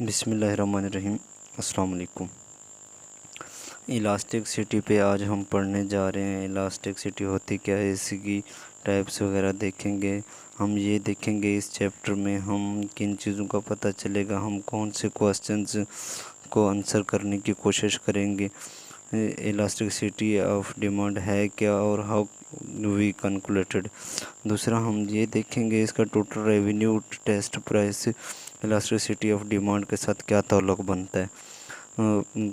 بسم اللہ الرحمن الرحیم۔ السلام علیکم۔ الاسٹک سٹی پہ آج ہم پڑھنے جا رہے ہیں الاسٹک سٹی ہوتی کیا ہے، اس کی ٹائپس وغیرہ دیکھیں گے۔ ہم یہ دیکھیں گے اس چیپٹر میں ہم کن چیزوں کا پتہ چلے گا، ہم کون سے کوسچنز کو آنسر کرنے کی کوشش کریں گے، الاسٹکسٹی آف ڈیمانڈ ہے کیا اور ہاؤ وی کنکلوڈڈ۔ دوسرا ہم یہ دیکھیں گے اس کا total revenue test price elasticity of demand کے ساتھ کیا تعلق بنتا ہے،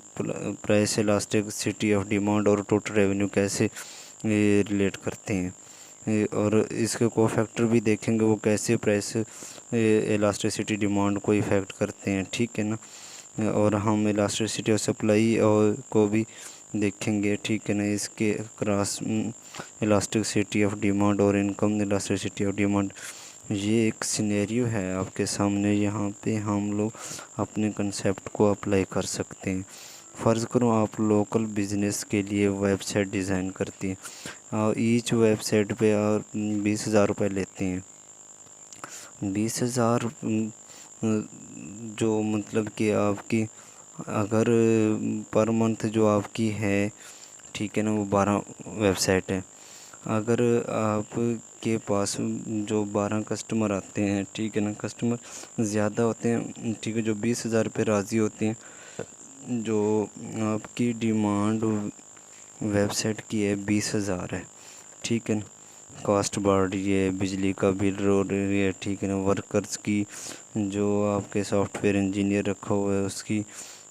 پرائس الاسٹکسٹی آف ڈیمانڈ اور ٹوٹل ریونیو کیسے ریلیٹ کرتے ہیں، اور اس کے کو فیکٹر بھی دیکھیں گے وہ کیسے پرائس الاسٹکسٹی ڈیمانڈ کو افیکٹ کرتے ہیں، ٹھیک ہے نا۔ اور ہم الاسٹکسٹی آف سپلائی اور کو بھی دیکھیں گے، ٹھیک ہے نا۔ اس کے کراس الاسٹکسٹی آف ڈیمانڈ اور انکم الاسٹکسٹی آف ڈیمانڈ، یہ ایک سینیریو ہے آپ کے سامنے، یہاں پہ ہم لوگ اپنے کنسیپٹ کو اپلائی کر سکتے ہیں۔ فرض کرو آپ لوکل بزنس کے لیے ویب سائٹ ڈیزائن کرتی ہیں اور ایچ ویب سائٹ پہ آپ 20,000 روپے لیتے ہیں۔ 20,000 جو مطلب کہ آپ کی اگر پر منتھ جو آپ کی ہے، ٹھیک ہے نا، وہ 12 ویب سائٹ ہے۔ اگر آپ کے پاس جو 12 کسٹمر آتے ہیں، ٹھیک ہے نا، کسٹمر زیادہ ہوتے ہیں، ٹھیک ہے، جو 20,000 پہ راضی ہوتے ہیں، جو آپ کی ڈیمانڈ ویب سائٹ کی ہے 20,000 ہے، ٹھیک ہے نا۔ کاسٹ بڑھ رہی ہے، بجلی کا بل رو رہی ہے، ٹھیک ہے نا، ورکرز کی جو آپ کے سافٹ ویئر انجینئر رکھا ہوا ہے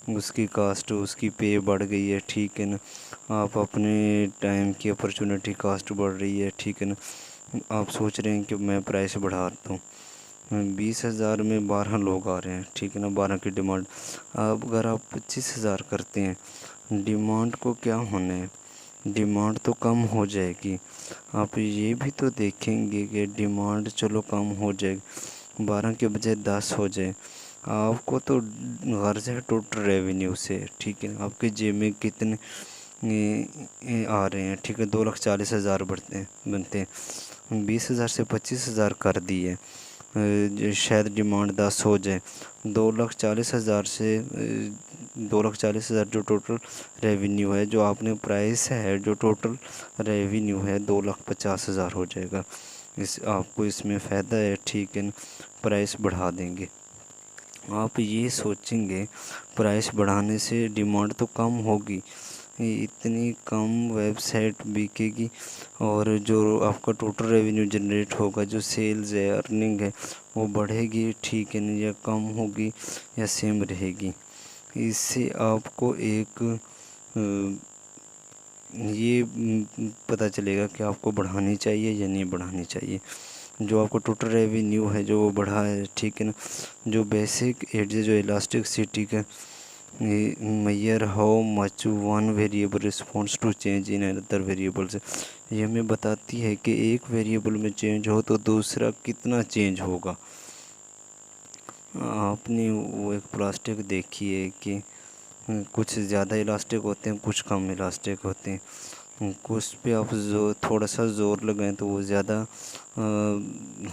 اس کی کاسٹ، اس کی پے بڑھ گئی ہے، ٹھیک ہے نا۔ آپ اپنے ٹائم کی اپرچونٹی کاسٹ بڑھ رہی ہے، ٹھیک ہے نا۔ آپ سوچ رہے ہیں کہ میں پرائس بڑھا دوں، 20,000 میں 12 لوگ آ رہے ہیں، ٹھیک ہے نا، 12 کی ڈیمانڈ۔ اب اگر آپ 25,000 کرتے ہیں، ڈیمانڈ کو کیا ہونا ہے، ڈیمانڈ تو کم ہو جائے گی۔ آپ یہ بھی تو دیکھیں گے کہ ڈیمانڈ چلو کم ہو جائے گی، 12 کے بجائے 10 ہو جائے، آپ کو تو غرض ہے ٹوٹل ریونیو سے، ٹھیک ہے نا۔ آپ کے جیب میں کتنے آ رہے ہیں، ٹھیک ہے، 2,40,000 بنتے ہیں، 20,000 سے 25,000 کر دیے، شاید ڈیمانڈ 10 ہو جائے، 2,40,000 سے 2,40,000 جو ٹوٹل ریونیو ہے، جو آپ نے پرائس ہے، جو ٹوٹل ریونیو ہے 2,50,000 ہو جائے گا۔ آپ کو اس میں فائدہ ہے، ٹھیک ہے نا، پرائس بڑھا دیں گے۔ آپ یہ سوچیں گے پرائس بڑھانے سے ڈیمانڈ تو کم ہوگی، اتنی کم ویب سائٹ بکے گی، اور جو آپ کا ٹوٹل ریونیو جنریٹ ہوگا، جو سیلز ہے، ارننگ ہے، وہ بڑھے گی، ٹھیک ہے نا، یا کم ہوگی یا سیم رہے گی۔ اس سے آپ کو ایک یہ پتہ چلے گا کہ آپ کو بڑھانی چاہیے یا نہیں بڑھانی چاہیے۔ جو آپ کو ٹوٹل ریونیو ہے جو وہ بڑھا ہے، ٹھیک ہے نا۔ جو بیسک ایڈز جو الاسٹکسٹی کا measure how much one variable response to change in other variables, یہ ہمیں بتاتی ہے کہ ایک ویریبل میں چینج ہو تو دوسرا کتنا چینج ہوگا۔ آپ نے وہ ایک پلاسٹک دیکھی ہے کہ کچھ زیادہ الاسٹک ہوتے ہیں، کچھ کم الاسٹک ہوتے ہیں، کچھ پہ آپ تھوڑا سا زور لگائیں تو وہ زیادہ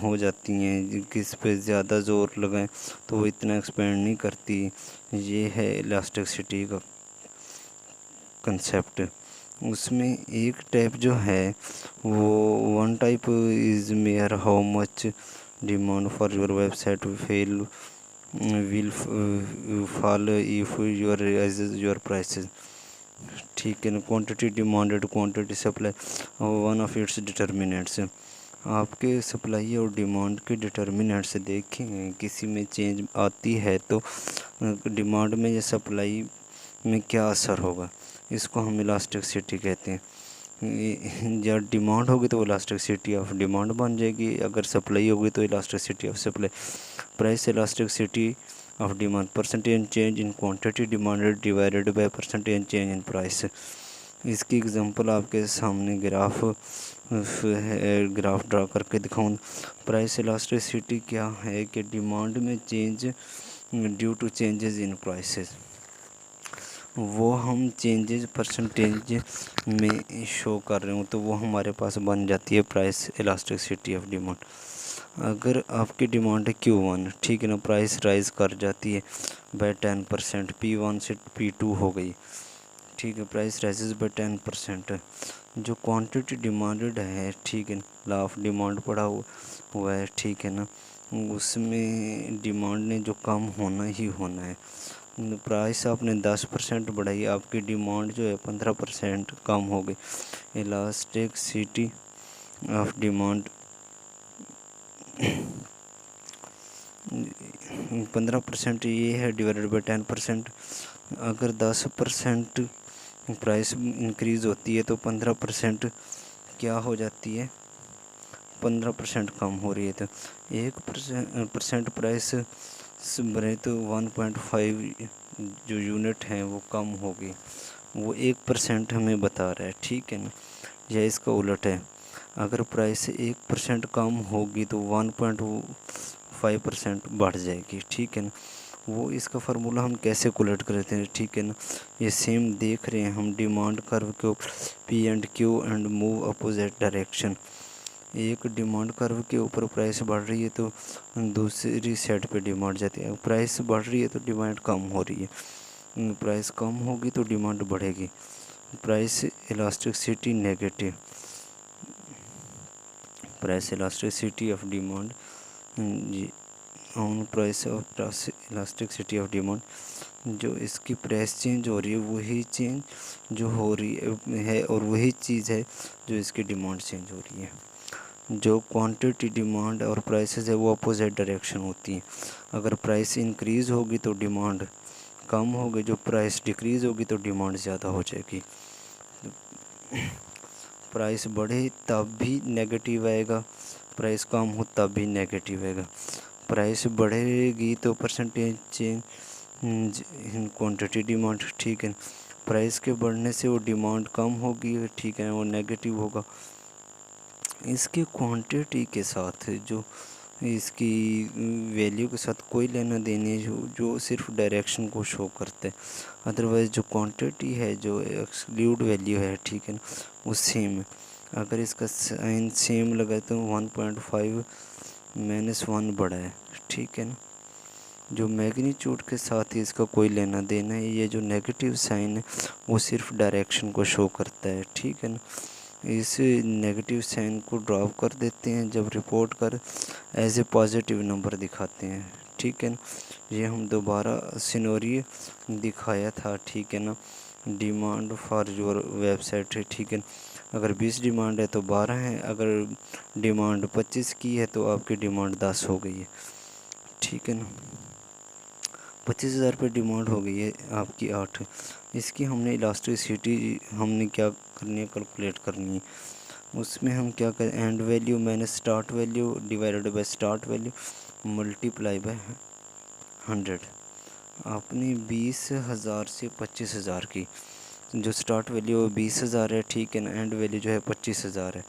ہو جاتی ہیں، کس پہ زیادہ زور لگائیں تو وہ اتنا ایکسپینڈ نہیں کرتی۔ یہ ہے الاسٹکسٹی کا کنسیپٹ۔ اس میں ایک ٹائپ جو ہے وہ one type is measure how much demand for your website will fall if your rises your prices، ٹھیک ہے نا۔ Quantity demanded, quantity supply, one of its determinants, آپ کے سپلائی اور ڈیمانڈ کے ڈٹرمنٹس دیکھیں، کسی میں چینج آتی ہے تو ڈیمانڈ میں یا سپلائی میں کیا اثر ہوگا، اس کو ہم الاسٹکسٹی کہتے ہیں۔ یا ڈیمانڈ ہوگی تو الاسٹکسٹی آف ڈیمانڈ بن جائے گی، اگر سپلائی ہوگی تو elasticity of supply. Price elasticity of demand, percentage change in quantity demanded divided by percentage change in price. اس کی اگزامپل آپ کے سامنے گراف ڈرا کر کے دکھاؤں۔ پرائس الاسٹکسٹی کیا ہے کہ ڈیمانڈ میں change due to changes in prices, وہ ہم چینجز پرسنٹیج میں شو کر رہے ہوں تو وہ ہمارے پاس بن جاتی ہے پرائس الاسٹکسٹی آف ڈیمانڈ۔ اگر آپ کی ڈیمانڈ ہے Q1 ٹھیک ہے نا، پرائس رائز کر جاتی ہے بائی 10%، P1 سے P2 ہو گئی ٹھیک ہے، پرائس رائزز بائی 10%۔ جو کوانٹٹی ڈیمانڈڈ ہے ٹھیک ہے نا، لا آف ڈیمانڈ پڑا ہوا ہے ٹھیک ہے نا، اس میں ڈیمانڈ نے جو کم ہونا ہی ہونا ہے۔ پرائس آپ نے 10% بڑھائی، آپ کی ڈیمانڈ جو ہے 15% کم ہو گئی۔ الاسٹکسٹی آف ڈیمانڈ 15% یہ ہے ڈیوائڈڈ بائی 10%۔ اگر 10% پرائس انکریز ہوتی ہے تو 15% کیا ہو جاتی ہے، 15% کم ہو رہی ہے۔ تو 1% پرائس بڑھے تو 1.5 جو یونٹ ہیں وہ کم ہوگی، وہ 1% ہمیں بتا رہا ہے ٹھیک ہے نا، یا اس کا الٹ ہے، اگر پرائس 1% کم ہوگی تو 1.5% بڑھ جائے گی ٹھیک ہے نا۔ وہ اس کا فارمولہ ہم کیسے کیلکولیٹ کرتے ہیں ٹھیک ہے نا، یہ سیم دیکھ رہے ہیں ہم ڈیمانڈ کرو کے اوپر P and Q and move opposite direction. ایک ڈیمانڈ کرو کے اوپر پرائس بڑھ رہی ہے تو دوسری سائڈ پہ ڈیمانڈ جاتی ہے، پرائس بڑھ رہی ہے تو ڈیمانڈ کم ہو رہی ہے، پرائس کم ہوگی تو ڈیمانڈ بڑھے گی۔ Price elasticity negative, price elasticity of demand given price of elasticity of demand, جو اس کی پرائس چینج ہو رہی ہے وہی چینج جو ہو رہی ہے اور وہی چیز ہے جو اس کی ڈیمانڈ چینج ہو رہی ہے۔ جو کوانٹٹی ڈیمانڈ اور پرائسز ہے وہ اپوزٹ ڈائریکشن ہوتی ہیں، اگر پرائس انکریز ہوگی تو ڈیمانڈ کم ہوگی، جو پرائس ڈیکریز ہوگی تو ڈیمانڈ زیادہ ہو جائے گی۔ پرائس بڑھے تب بھی نیگیٹیو آئے گا، پرائس کم ہو تب بھی نیگیٹیو آئے گا۔ پرائس بڑھے گی تو percentage change in quantity demand ٹھیک ہے، پرائس کے بڑھنے سے وہ ڈیمانڈ کم ہوگی ٹھیک ہے، وہ نیگیٹیو ہوگا۔ اس کی کوانٹٹی کے ساتھ جو اس کی ویلیو کے ساتھ کوئی لینا دینے جو صرف ڈائریکشن کو شو کرتے، ادروائز جو کوانٹٹی ہے جو ایکسکلیوڈ ویلیو ہے ٹھیک ہے نا، وہ سیم ہے۔ اگر اس کا سائن سیم لگائے تو 1.5 -1 بڑا ہے ٹھیک ہے نا، جو میگنیچیوڈ کے ساتھ ہی اس کا کوئی لینا دینا ہے، یہ جو نیگیٹیو سائن ہے وہ صرف ڈائریکشن کو شو کرتا ہے ٹھیک ہے نا۔ اس نیگیٹیو سائن کو ڈراپ کر دیتے ہیں جب رپورٹ کر ایز اے پازیٹیو نمبر دکھاتے ہیں ٹھیک ہے نا۔ یہ ہم دوبارہ سینوریو دکھایا تھا ٹھیک ہے نا، demand for your website ہے ٹھیک ہے نا، اگر 20 ڈیمانڈ ہے تو 12 ہے، اگر ڈیمانڈ 25 کی ہے تو آپ کی ڈیمانڈ 10 ہو گئی ہے ٹھیک ہے نا، 25,000 پہ ڈیمانڈ ہو گئی ہے آپ کی 8۔ اس کی ہم نے الاسٹکسٹی ہم نے کیا کرنی ہے، کیلکولیٹ کرنی ہے۔ اس میں ہم کیا کریں، and value minus start value divided by start value multiply by 100۔ آپ نے 20,000 سے 25,000 کی، جو اسٹارٹ ویلیو 20,000 ہے ٹھیک ہے نا، اینڈ ویلیو جو ہے 25,000 ہے۔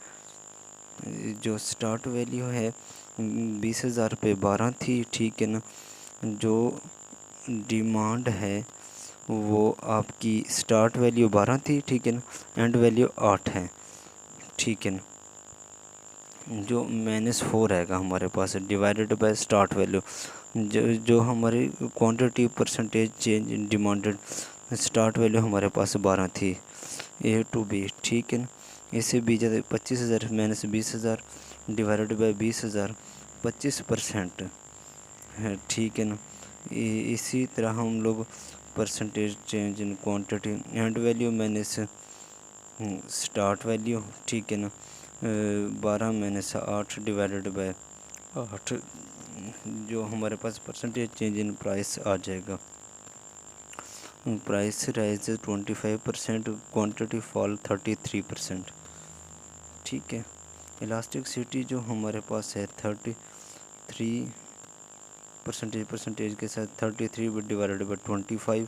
جو اسٹارٹ ویلیو ہے 20,000 پہ 12 تھی ٹھیک ہے نا، جو ڈیمانڈ ہے وہ آپ کی اسٹارٹ ویلیو 12 تھی ٹھیک ہے نا، اینڈ ویلیو 8 ہے ٹھیک ہے نا، جو -4 آئے گا ہمارے پاس ڈیوائڈڈ بائی اسٹارٹ ویلیو، جو ہماری quantity percentage change demanded start value ہمارے پاس 12 تھی، A to B ٹھیک ہے نا۔ اسے بھی جیسے 25,000 -20,000 ڈیوائڈڈ بائی 20,000 25% ہے ٹھیک ہے نا۔ اسی طرح ہم لوگ percentage change in quantity and value minus start value ٹھیک ہے نا، 12 - 8 ڈیوائڈڈ بائی 8، جو ہمارے پاس پرسنٹیج چینج ان پرائس آ جائے گا۔ پرائس رائز 25%، کوانٹٹی فال 33% ٹھیک ہے۔ الاسٹکسٹی جو ہمارے پاس ہے 33 پرسنٹیج کے ساتھ 33 ڈیوائڈڈ بائی 25،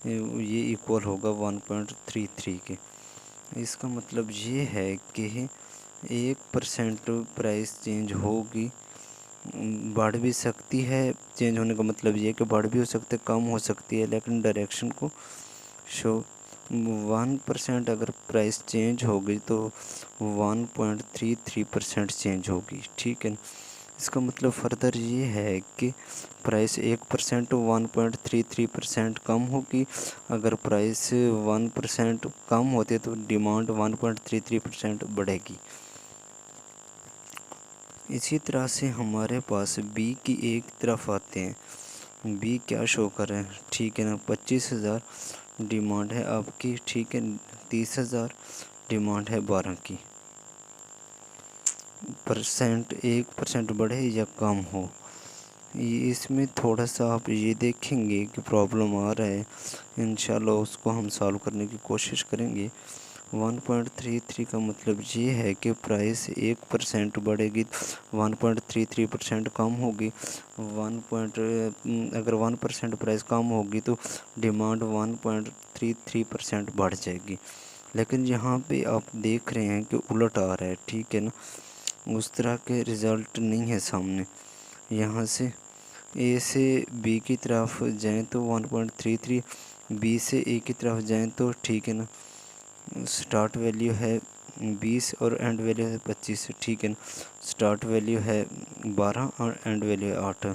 یہ ایکول ہوگا 1.33 کے۔ اس کا مطلب یہ ہے کہ 1% پرائس چینج ہوگی، بڑھ بھی سکتی ہے، چینج ہونے کا مطلب یہ ہے کہ بڑھ بھی ہو سکتے کم ہو سکتی ہے، لیکن ڈائریکشن کو شو 1% اگر پرائس چینج ہوگی تو 1.33% چینج ہوگی ٹھیک ہے نا۔ اس کا مطلب فردر یہ ہے کہ پرائس 1% 1.33% کم ہوگی. اگر پرائس 1% کم ہوتے تو ڈیمانڈ 1.33% بڑھے گی. اسی طرح سے ہمارے پاس بی کی ایک طرف آتے ہیں. بی کیا شو کر رہے ہیں؟ ٹھیک ہے نا، 25,000 ڈیمانڈ ہے آپ کی. ٹھیک ہے، 30,000 ڈیمانڈ ہے 12 کی. 1% بڑھے یا کم ہو، اس میں تھوڑا سا آپ یہ دیکھیں گے کہ پرابلم آ رہا ہے. انشاءاللہ اس کو ہم سالو کرنے کی کوشش کریں گے. 1.33 کا مطلب یہ ہے کہ پرائس 1% بڑھے گی، 1.33% کم ہوگی. اگر 1% پرائس کم ہوگی تو ڈیمانڈ 1.33% بڑھ جائے گی. لیکن یہاں پہ آپ دیکھ رہے ہیں کہ الٹ آ رہا ہے. ٹھیک ہے نا، اس طرح کے رزلٹ نہیں ہے سامنے. یہاں سے اے سے بی کی طرف جائیں تو 1.33، بی سے اے کی طرف جائیں تو ٹھیک ہے نا، سٹارٹ ویلیو ہے 20 اور اینڈ ویلیو ہے 25. ٹھیک ہے نا، سٹارٹ ویلیو ہے 12 اور اینڈ ویلیو ہے 8،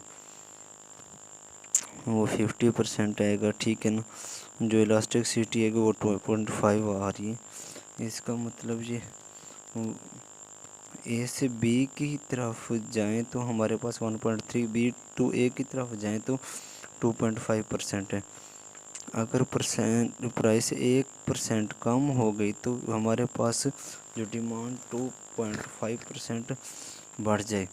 وہ 50% آئے گا. ٹھیک ہے نا، جو الاسٹکسٹی ہے وہ 2.5 آ رہی ہے. اس کا مطلب یہ اے سے بی کی طرف جائیں تو ہمارے پاس 1.3، بی ٹو اے کی طرف جائیں تو 2.5% ہے. اگر پرائس 1% کم ہو گئی تو ہمارے پاس جو ڈیمانڈ 2.5% بڑھ جائے.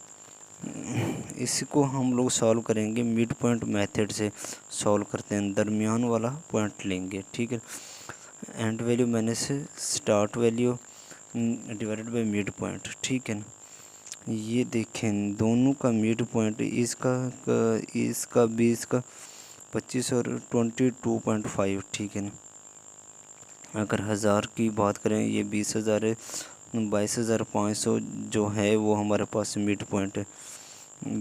اس کو ہم لوگ سالو کریں گے مڈ پوائنٹ میتھڈ سے. سالو کرتے ہیں، درمیان والا پوائنٹ لیں گے. ٹھیک ہے، and value minus start value divided by mid point. ٹھیک ہے نا، یہ دیکھیں دونوں کا مڈ پوائنٹ، اس کا 20 کا 25 اور 22.5. ٹھیک ہے نا، اگر 1000 کی بات کریں یہ 20,000 ہے، 22,500 جو ہے وہ ہمارے پاس مڈ پوائنٹ ہے.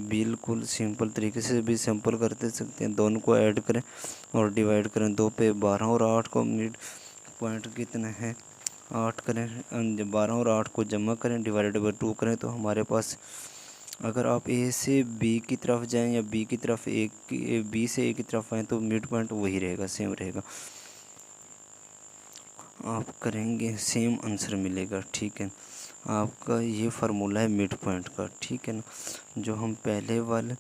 بالکل سمپل طریقے سے بھی سمپل کرتے سکتے ہیں. دونوں کو ایڈ کریں اور ڈیوائڈ کریں 2 پہ 12 اور 8 کو. مڈ پوائنٹ کتنے ہیں 8 کریں، 12 اور 8 کو جمع کریں ڈیوائڈ بائی 2 کریں تو ہمارے پاس، اگر آپ اے سے بی کی طرف جائیں یا بی کی طرف بی سے اے کی طرف آئیں تو مڈ پوائنٹ وہی رہے گا، سیم رہے گا. آپ کریں گے سیم آنسر ملے گا. ٹھیک ہے، آپ کا یہ فارمولہ ہے مڈ پوائنٹ کا. ٹھیک ہے نا، جو ہم پہلے والے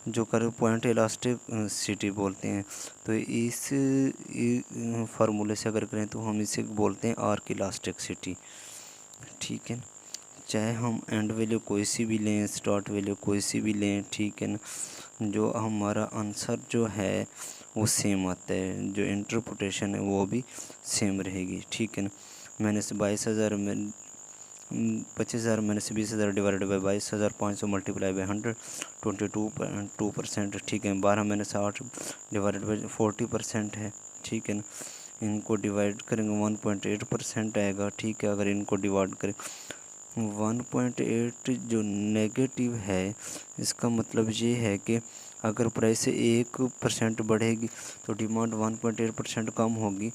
جو کرے پوائنٹ الاسٹکسٹی بولتے ہیں، تو اس فارمولے سے اگر کریں تو ہم اسے بولتے ہیں آرک الاسٹکسٹی. ٹھیک ہے نا، چاہے ہم اینڈ ویلیو کوئی سی بھی لیں، سٹارٹ ویلیو کوئی سی بھی لیں. ٹھیک ہے نا، جو ہمارا آنسر جو ہے وہ سیم آتا ہے، جو انٹرپریٹیشن ہے وہ بھی سیم رہے گی. ٹھیک ہے نا، مائنس 22,000 میں 25,000 minus 20,000 divide by 22,500 multiply by 100، 22.2%. ٹھیک ہے، 12 مائنس 8 ڈیوائڈ بائی 40% ہے. ٹھیک ہے نا، ان کو ڈیوائڈ کریں گے 1.8% آئے گا. ٹھیک ہے، اگر ان کو ڈیوائڈ کریں 1.8 جو نیگیٹو ہے، اس کا مطلب یہ ہے کہ اگر پرائس 1% بڑھے گی تو ڈیمانڈ 1.8% کم ہوگی.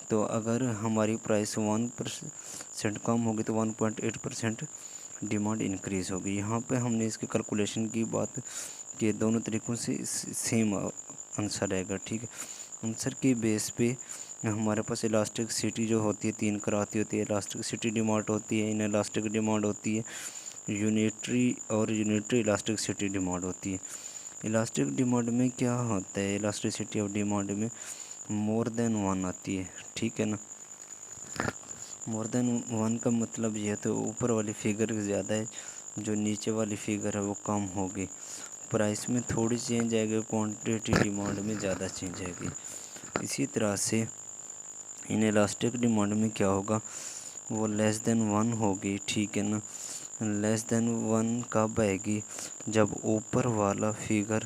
تو اگر ہماری پرائس 1% کم ہوگی تو 1.8% ڈیمانڈ انکریز ہوگی. یہاں پہ ہم نے اس کی کیلکولیشن کی بات کہ دونوں طریقوں سے سیم آنسر آئے گا. ٹھیک ہے، آنسر کی بیس پہ ہمارے پاس الاسٹکسٹی جو ہوتی ہے 3 کراتی ہوتی ہے. الاسٹکسٹی ڈیمانڈ ہوتی ہے، ان الاسٹک ڈیمانڈ ہوتی ہے، یونیٹری اور یونیٹری الاسٹکسٹی ڈیمانڈ ہوتی ہے. الاسٹک ڈیمانڈ میں کیا ہوتا ہے، الاسٹکسٹی آف ڈیمانڈ میں مور دین 1 آتی ہے. ٹھیک ہے نا، مور دین 1 کا مطلب یہ تو اوپر والی فگر زیادہ ہے، جو نیچے والی فگر ہے وہ کم ہوگی. پرائس میں تھوڑی چینج آئے گی، کوانٹیٹی ڈیمانڈ میں زیادہ چینج آئے گی. اسی طرح سے ان الاسٹک ڈیمانڈ میں کیا ہوگا، وہ لیس دین 1 ہوگی. ٹھیک ہے نا، لیس دین 1 کب آئے گی، جب اوپر والا فگر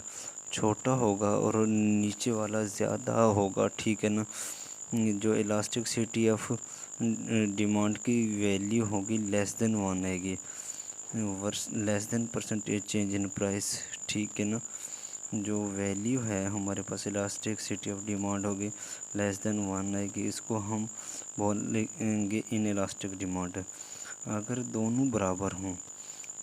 چھوٹا ہوگا اور نیچے والا زیادہ ہوگا. ٹھیک ہے نا، جو الاسٹکسٹی آف ڈیمانڈ کی ویلیو ہوگی لیس دین 1 آئے گی، لیس دین پرسنٹیج چینج ان پرائس. ٹھیک ہے نا، جو ویلیو ہے ہمارے پاس الاسٹکسٹی آف ڈیمانڈ ہوگی لیس دین 1 آئے گی. اس کو ہم بولیں گے ان الاسٹک ڈیمانڈ. اگر دونوں برابر ہوں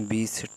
20,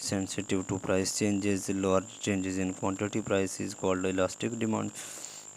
sensitive to price changes, large changes in quantity, price is called elastic demand।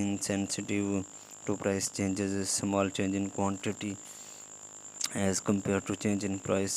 insensitive to price changes, small change in quantity as compared to change in price,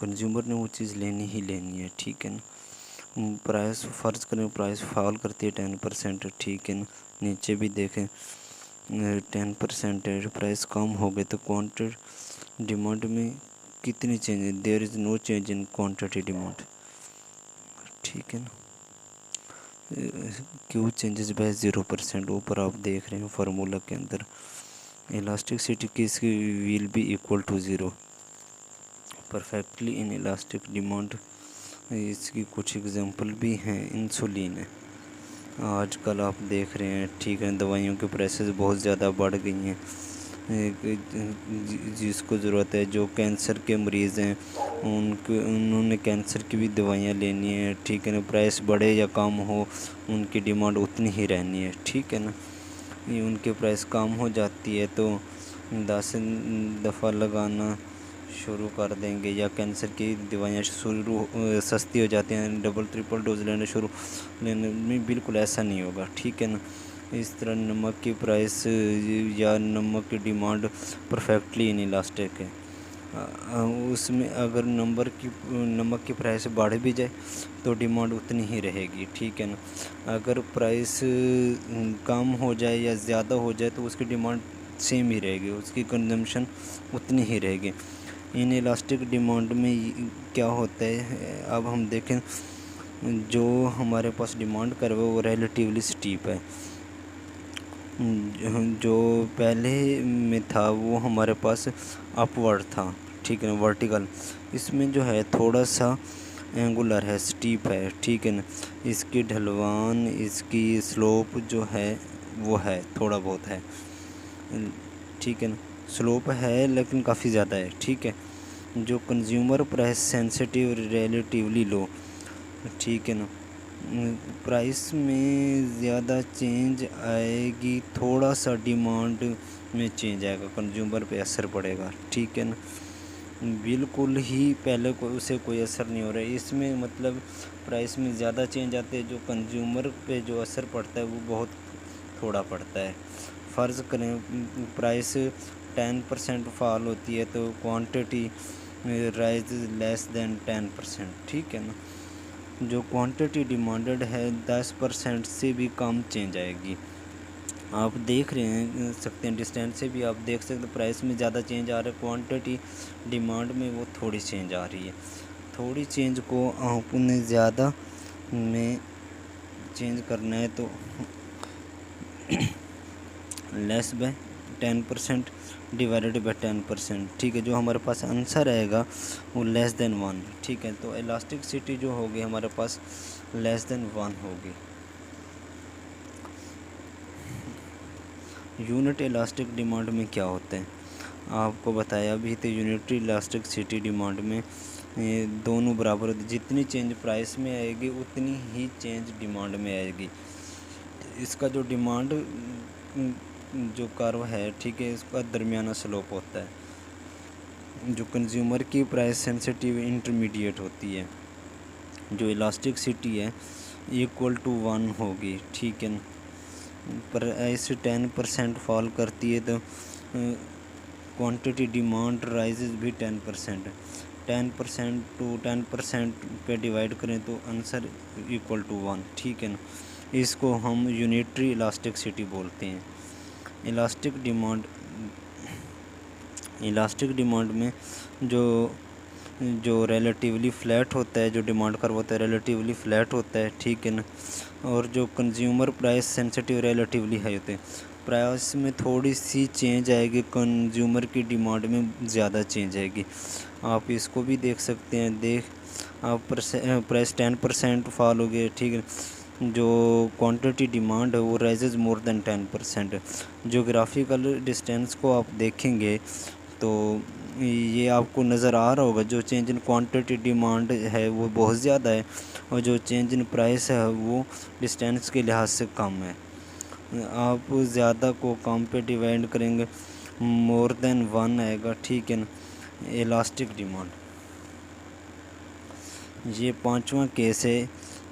consumer نے وہ چیز لینی ہی لینی ہے، ٹھیک ہے نا. پرائس فرض کریں پرائس فال کرتی ہے 10%، ٹھیک ہے نا. نیچے بھی دیکھیں 10% ہے، پرائس کم ہو گئے تو کوانٹٹی ڈیمانڈ میں کتنی change? There is no change in quantity demand, ٹھیک ہے نا. کیو چینجز بائی 0%، اوپر آپ دیکھ رہے ہیں فارمولا کے اندر. الاسٹکسٹی کس کی will be equal to 0 perfectly inelastic demand. اس کی کچھ اگزامپل بھی ہیں. انسولین ہے، آج کل آپ دیکھ رہے ہیں، ٹھیک ہے، دوائیوں کے پرائسز بہت زیادہ بڑھ گئی ہیں. جس کو ضرورت ہے، جو کینسر کے مریض ہیں انہوں نے کینسر کی بھی دوائیاں لینی ہیں، ٹھیک ہے نا. پرائس بڑھے یا کم ہو ان کی ڈیمانڈ اتنی ہی رہنی ہے، ٹھیک ہے نا. ان کے پرائس کم ہو جاتی ہے تو 10 دفعہ لگانا شروع کر دیں گے، یا کینسر کی دوائیاں سستی ہو جاتی ہیں، ڈبل ٹرپل ڈوز لینے میں بالکل ایسا نہیں ہوگا، ٹھیک ہے نا. اس طرح نمک کی پرائس یا نمک کی ڈیمانڈ پرفیکٹلی ان الاسٹک ہے. اس میں اگر نمک کی پرائس بڑھ بھی جائے تو ڈیمانڈ اتنی ہی رہے گی، ٹھیک ہے نا. اگر پرائس کم ہو جائے یا زیادہ ہو جائے تو اس کی ڈیمانڈ سیم ہی رہے گی، اس کی کنزمپشن اتنی ہی رہے گی. ان الاسٹک ڈیمانڈ میں کیا ہوتا ہے، اب ہم دیکھیں جو ہمارے پاس ڈیمانڈ کر رہا ہے وہ ریلیٹیولی سٹیپ ہے. جو پہلے میں تھا وہ ہمارے پاس اپ ورڈ تھا، ٹھیک ہے نا، ورٹیکل. اس میں جو ہے تھوڑا سا اینگولر ہے، سٹیپ ہے، ٹھیک ہے نا. اس کی ڈھلوان، اس کی سلوپ جو ہے وہ ہے تھوڑا بہت ہے، ٹھیک ہے نا. سلوپ ہے لیکن کافی زیادہ ہے، ٹھیک ہے. جو consumer price sensitive relatively low, ٹھیک ہے نا. پرائس میں زیادہ چینج آئے گی، تھوڑا سا ڈیمانڈ میں چینج آئے گا، کنزیومر پہ اثر پڑے گا، ٹھیک ہے نا. بالکل ہی پہلے اسے کوئی اثر نہیں ہو رہا ہے. اس میں مطلب پرائس میں زیادہ چینج آتے ہیں، جو کنزیومر پہ جو اثر پڑتا ہے وہ بہت تھوڑا پڑتا ہے. فرض کریں پرائس 10% فال ہوتی ہے تو کوانٹٹی رائز لیس دین 10%، ٹھیک ہے نا. جو کوانٹٹی ڈیمانڈڈ ہے 10% سے بھی کم چینج آئے گی. آپ دیکھ رہے ہیں سکتے ہیں ڈسٹینس سے بھی آپ دیکھ سکتے ہیں، پرائس میں زیادہ چینج آ رہا ہے، کوانٹٹی ڈیمانڈ میں وہ تھوڑی چینج آ رہی ہے. تھوڑی چینج کو آپ نے زیادہ میں چینج کرنا ہے تو لیس بائی 10% ڈیوائڈیڈ بائی 10%، ٹھیک ہے. جو ہمارے پاس آنسر آئے گا وہ لیس دین 1، ٹھیک ہے. تو الاسٹکسٹی جو ہوگی ہمارے پاس لیس دین 1 ہوگی. یونٹ الاسٹک ڈیمانڈ میں کیا ہوتا ہے آپ کو بتایا بھی تو. یونٹری الاسٹکسٹی ڈیمانڈ میں دونوں برابر ہوتی، جتنی چینج پرائس میں آئے گی اتنی ہی چینج ڈیمانڈ میں آئے گی. اس کا جو ڈیمانڈ جو کرو ہے، ٹھیک ہے، اس کا درمیانہ سلوپ ہوتا ہے. جو کنزیومر کی پرائس سینسٹیو انٹرمیڈیٹ ہوتی ہے، جو الاسٹکسٹی ہے ایکول ٹو 1 ہوگی، ٹھیک ہے نا. پرائس 10% فال کرتی ہے تو کوانٹٹی ڈیمانڈ رائزز بھی 10%. 10% ٹو 10% پہ ڈیوائڈ کریں تو آنسر ایکول ٹو 1، ٹھیک ہے نا. اس کو ہم یونیٹری الاسٹکسٹی بولتے ہیں. الاسٹک ڈیمانڈ میں جو ریلیٹیولی فلیٹ ہوتا ہے، جو ڈیمانڈ کرو ہوتا ہے ریلیٹیولی فلیٹ ہوتا ہے، ٹھیک ہے نا. اور جو consumer price sensitive relatively high ہوتے ہیں. پرائس میں تھوڑی سی چینج آئے گی، کنزیومر کی ڈیمانڈ میں زیادہ چینج آئے گی. آپ اس کو بھی دیکھ سکتے ہیں. آپ پرائس 10% فال ہو گئے، ٹھیک ہے. جو کوانٹٹی ڈیمانڈ ہے وہ رائزز مور دین 10%. جغرافیکل ڈسٹینس کو آپ دیکھیں گے تو یہ آپ کو نظر آ رہا ہوگا، جو چینج ان کوانٹٹی ڈیمانڈ ہے وہ بہت زیادہ ہے، اور جو چینج ان پرائس ہے وہ ڈسٹینس کے لحاظ سے کم ہے. آپ زیادہ کو کم پہ ڈیوائڈ کریں گے، مور دین 1 آئے گا، ٹھیک ہے نا. الاسٹک ڈیمانڈ یہ 5واں کیس ہے،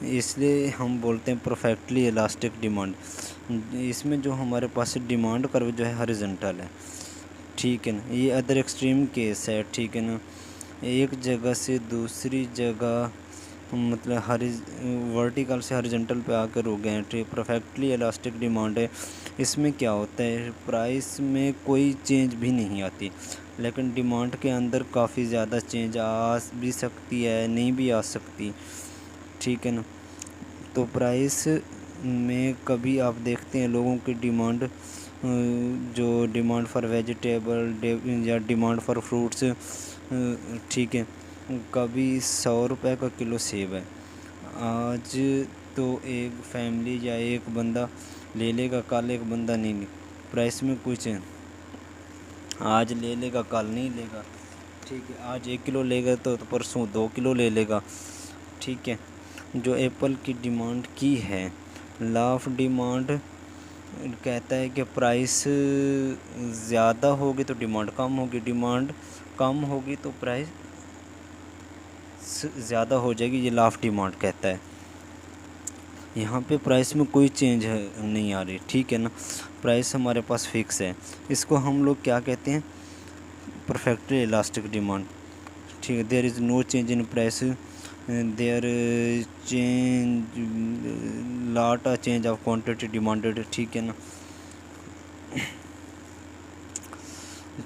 اس لیے ہم بولتے ہیں پرفیکٹلی الاسٹک ڈیمانڈ. اس میں جو ہمارے پاس ڈیمانڈ کرو جو ہے ہاریزونٹل ہے، ٹھیک ہے نا. یہ ادر ایکسٹریم کیس ہے، ٹھیک ہے نا. ایک جگہ سے دوسری جگہ مطلب ورٹیکل سے ہارزنٹل پہ آ کر رک گئے ہیں. پرفیکٹلی الاسٹک ڈیمانڈ ہے. اس میں کیا ہوتا ہے، پرائس میں کوئی چینج بھی نہیں آتی، لیکن ڈیمانڈ کے اندر کافی زیادہ چینج آ بھی سکتی ہے، نہیں بھی آ سکتی. ٹھیک ہے نا. تو پرائس میں کبھی آپ دیکھتے ہیں لوگوں کی ڈیمانڈ، جو ڈیمانڈ فار ویجیٹیبل یا ڈیمانڈ فار فروٹس، ٹھیک ہے، کبھی 100 روپے کا کلو سیب ہے. آج تو ایک فیملی یا ایک بندہ لے لے گا، کل ایک بندہ نہیں لے. پرائس میں کچھ آج لے لے گا، کل نہیں لے گا. ٹھیک ہے. آج 1 کلو لے گا تو پرسوں 2 کلو لے لے گا. ٹھیک ہے. جو ایپل کی ڈیمانڈ کی ہے، لا آف ڈیمانڈ کہتا ہے کہ پرائس زیادہ ہوگی تو ڈیمانڈ کم ہوگی، ڈیمانڈ کم ہوگی تو پرائس زیادہ ہو جائے گی. یہ لا آف ڈیمانڈ کہتا ہے. یہاں پہ پرائس میں کوئی چینج نہیں آ رہی. ٹھیک ہے نا. پرائس ہمارے پاس فکس ہے. اس کو ہم لوگ کیا کہتے ہیں؟ Perfectly elastic demand. ٹھیک ہے. There is no change in price, there change lot change of quantity demanded. ٹھیک ہے نا.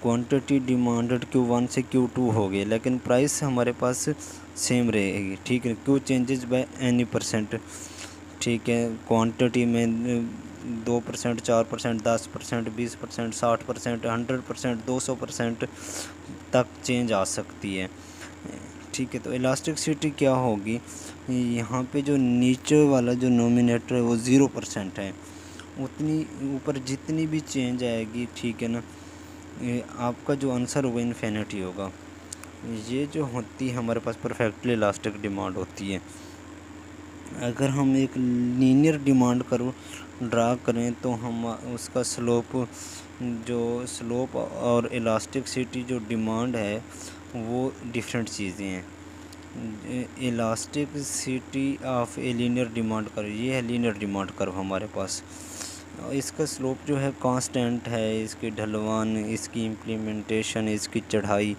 کوانٹٹی ڈیمانڈڈ Q1 سے Q2 ہو گئی، لیکن پرائس ہمارے پاس سیم رہے گی. ٹھیک ہے. Q changes by any percent. ٹھیک ہے. کوانٹٹی میں 2%، 4%، 10%، 20%، 60%، 100%، 200% تک چینج آ سکتی ہے. ٹھیک ہے. تو الاسٹکسٹی کیا ہوگی؟ یہاں پہ جو نیچے والا جو نومینیٹر ہے وہ 0% ہے. اتنی اوپر جتنی بھی چینج آئے گی، ٹھیک ہے نا، آپ کا جو آنسر ہوگا انفینٹی ہوگا. یہ جو ہوتی ہے ہمارے پاس پرفیکٹلی الاسٹک ڈیمانڈ ہوتی ہے. اگر ہم ایک لینئر ڈیمانڈ کرو ڈرا کریں تو ہم اس کا سلوپ اور الاسٹکسٹی جو ڈیمانڈ ہے وہ ڈیفرنٹ چیزیں ہیں. الاسٹکسٹی آف اے لینئر ڈیمانڈ کرو، یہ ہے لینئر ڈیمانڈ کرو ہمارے پاس. اس کا سلوپ جو ہے کانسٹینٹ ہے. اس کی ڈھلوان، اس کی امپلیمنٹیشن، اس کی چڑھائی